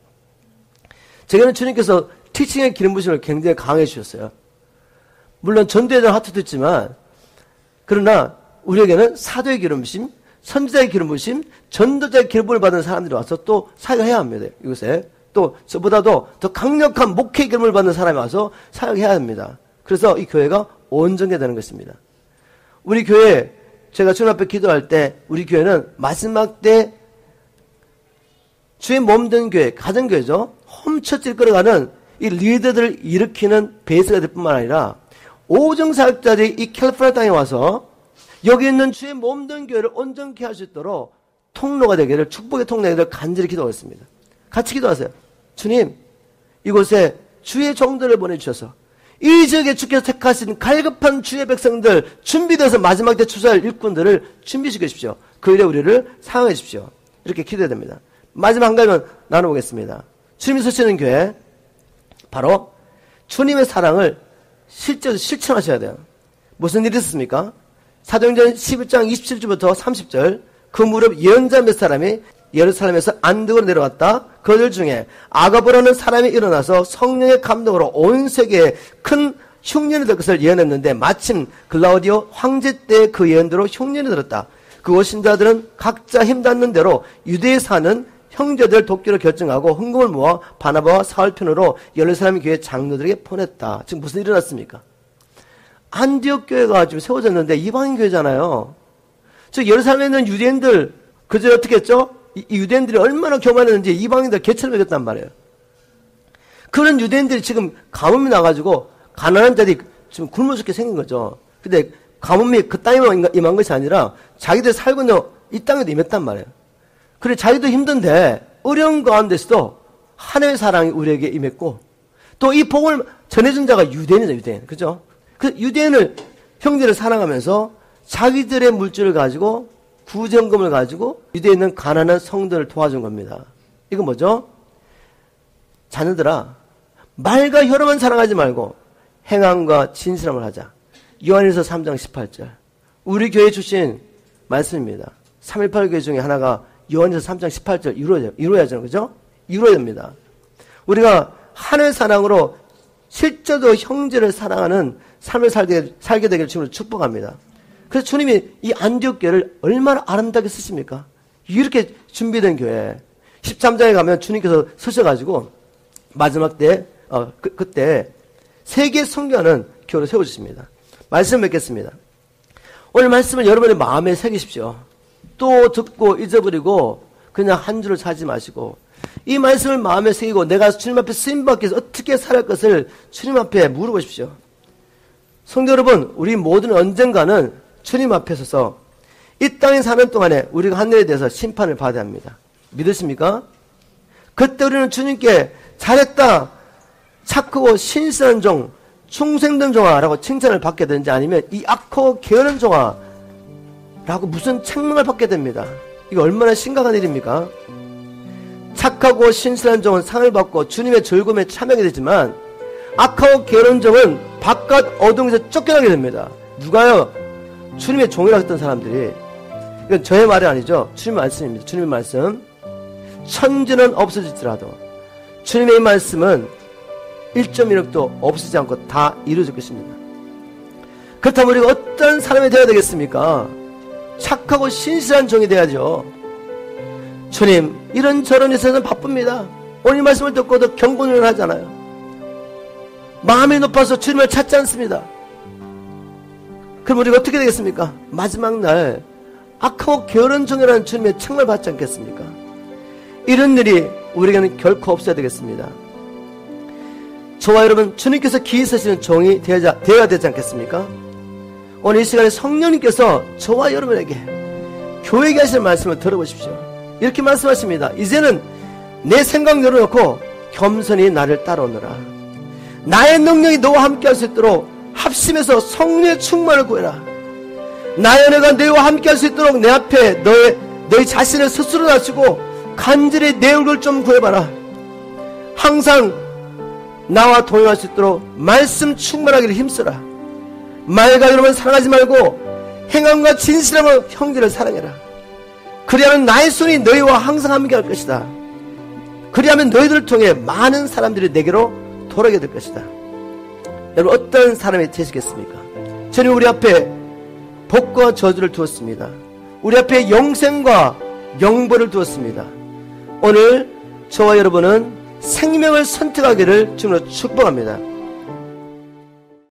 제게는 주님께서 티칭의 기름 부음을 굉장히 강해 주셨어요. 물론 전도에 대한 하트도 있지만 그러나 우리에게는 사도의 기름 부심, 선지자의 기름 부심, 전도자의 기름 부음을 받은 사람들이 와서 또 사역해야 합니다. 이곳에 또 저보다도 더 강력한 목회의 기름을 받는 사람이 와서 사역해야 합니다. 그래서 이 교회가 온전히 되는 것입니다. 우리 교회 제가 주님 앞에 기도할 때 우리 교회는 마지막 때 주의 몸된 교회, 가정교회죠. 홈처치를 끌어가는 이 리더들을 일으키는 베이스가 될 뿐만 아니라 5중 사역자들이 이 캘리포니아 땅에 와서 여기 있는 주의 몸된 교회를 온전케 할 수 있도록 통로가 되기를, 축복의 통로가 되기를 간절히 기도하겠습니다. 같이 기도하세요. 주님, 이곳에 주의 종들을 보내주셔서 이 지역에 주께서 택하신 갈급한 주의 백성들, 준비돼서 마지막 때 추수할 일꾼들을 준비시켜 주십시오. 그 일에 우리를 사용해 주십시오. 이렇게 기도해야 됩니다. 마지막 한 가지만 나눠보겠습니다. 주님이 서시는 교회, 바로 주님의 사랑을 실제로 실천하셔야 돼요. 무슨 일이 있었습니까? 사도행전 11장 27절부터 30절, 그 무렵 예언자 몇 사람이 예루살렘에서 안디옥으로 내려왔다. 그들 중에 아가보라는 사람이 일어나서 성령의 감동으로 온 세계에 큰 흉년이 될 것을 예언했는데 마침 글라우디오 황제 때 그 예언대로 흉년이 들었다. 그곳 신자들은 각자 힘닿는 대로 유대에 사는 형제들 돕기로 결정하고 헌금을 모아 바나바와 사울 편으로 예루살렘 교회 장로들에게 보냈다. 지금 무슨 일이 일어났습니까? 안디옥 교회가 지금 세워졌는데 이방인 교회잖아요. 즉 예루살렘에 있는 유대인들 그저 어떻게 했죠? 이 유대인들이 얼마나 교만했는지 이방인들 개체를 먹였단 말이에요. 그런 유대인들이 지금 가뭄이 나가지고 가난한 자들이 지금 굶어 죽게 생긴 거죠. 근데 가뭄이 그 땅에만 임한 것이 아니라 자기들 살고 있는 이 땅에도 임했단 말이에요. 그래 자기도 힘든데 어려운 가운데서도 하나님의 사랑이 우리에게 임했고 또 이 복을 전해준 자가 유대인이죠. 유대인. 그죠? 그 유대인을 형제를 사랑하면서 자기들의 물질을 가지고 구정금을 가지고 유대에 있는 가난한 성도를 도와준 겁니다. 이거 뭐죠? 자녀들아, 말과 혀로만 사랑하지 말고 행함과 진실함을 하자. 요한일서 3장 18절. 우리 교회 출신 말씀입니다. 3.18 교회 중에 하나가 요한일서 3장 18절 이루어야 하잖아요. 그죠? 이루어야 됩니다. 우리가 하나님의 사랑으로 실제로 형제를 사랑하는 삶을 살게 되기를 주님으로 축복합니다. 그래서 주님이 이 안디옥 교회를 얼마나 아름답게 쓰십니까? 이렇게 준비된 교회. 13장에 가면 주님께서 서셔가지고 마지막 때, 그때 세계 선교하는 교회를 세워주십니다. 말씀 맺겠습니다. 오늘 말씀을 여러분의 마음에 새기십시오. 또 듣고 잊어버리고 그냥 한 줄을 사지 마시고 이 말씀을 마음에 새기고 내가 주님 앞에 쓰임받기 위해서 어떻게 살아갈 것을 주님 앞에 물어보십시오. 성도 여러분, 우리 모두는 언젠가는 주님 앞에 서서 이 땅에 사는 동안에 우리가 하늘에 대해서 심판을 받아야 합니다. 믿으십니까? 그때 우리는 주님께 잘했다, 착하고 신실한 종, 충성된 종아라고 칭찬을 받게 되는지 아니면 이 악하고 게으른 종아라고 무슨 책망을 받게 됩니다. 이거 얼마나 심각한 일입니까? 착하고 신실한 종은 상을 받고 주님의 즐거움에 참여하게 되지만 악하고 게으른 종은 바깥 어둠에서 쫓겨나게 됩니다. 누가요? 주님의 종이라고 했던 사람들이, 이건 저의 말이 아니죠. 주님의 말씀입니다. 주님의 말씀. 천지는 없어질지라도 주님의 이 말씀은 1.1억도 없어지지 않고 다 이루어질 것입니다. 그렇다면 우리가 어떤 사람이 되어야 되겠습니까? 착하고 신실한 종이 되어야죠. 주님, 이런저런 일에서는 바쁩니다. 오늘 이 말씀을 듣고도 경건을 하잖아요. 마음이 높아서 주님을 찾지 않습니다. 그럼 우리가 어떻게 되겠습니까? 마지막 날 악하고 게으른 종이라는 주님의 책망을 받지 않겠습니까? 이런 일이 우리에게는 결코 없어야 되겠습니다. 저와 여러분, 주님께서 기이 서시는 종이 되어야 되지 않겠습니까? 오늘 이 시간에 성령님께서 저와 여러분에게 교회에게 하시는 말씀을 들어보십시오. 이렇게 말씀하십니다. 이제는 내 생각 내려놓고 겸손히 나를 따라오너라. 나의 능력이 너와 함께 할 수 있도록 합심해서 성령의 충만을 구해라. 나의 은혜가 너희와 함께 할 수 있도록 내 앞에 너희 자신을 스스로 낮추고 간절히 내 얼굴 좀 구해봐라. 항상 나와 동행할 수 있도록 말씀 충만하기를 힘써라. 말과 이름을 사랑하지 말고 행함과 진실함으로 형제를 사랑해라. 그리하면 나의 손이 너희와 항상 함께 할 것이다. 그리하면 너희들을 통해 많은 사람들이 내게로 돌아오게 될 것이다. 여러분, 어떤 사람이 되시겠습니까? 저는 우리 앞에 복과 저주를 두었습니다. 우리 앞에 영생과 영벌을 두었습니다. 오늘 저와 여러분은 생명을 선택하기를 주님으로 축복합니다.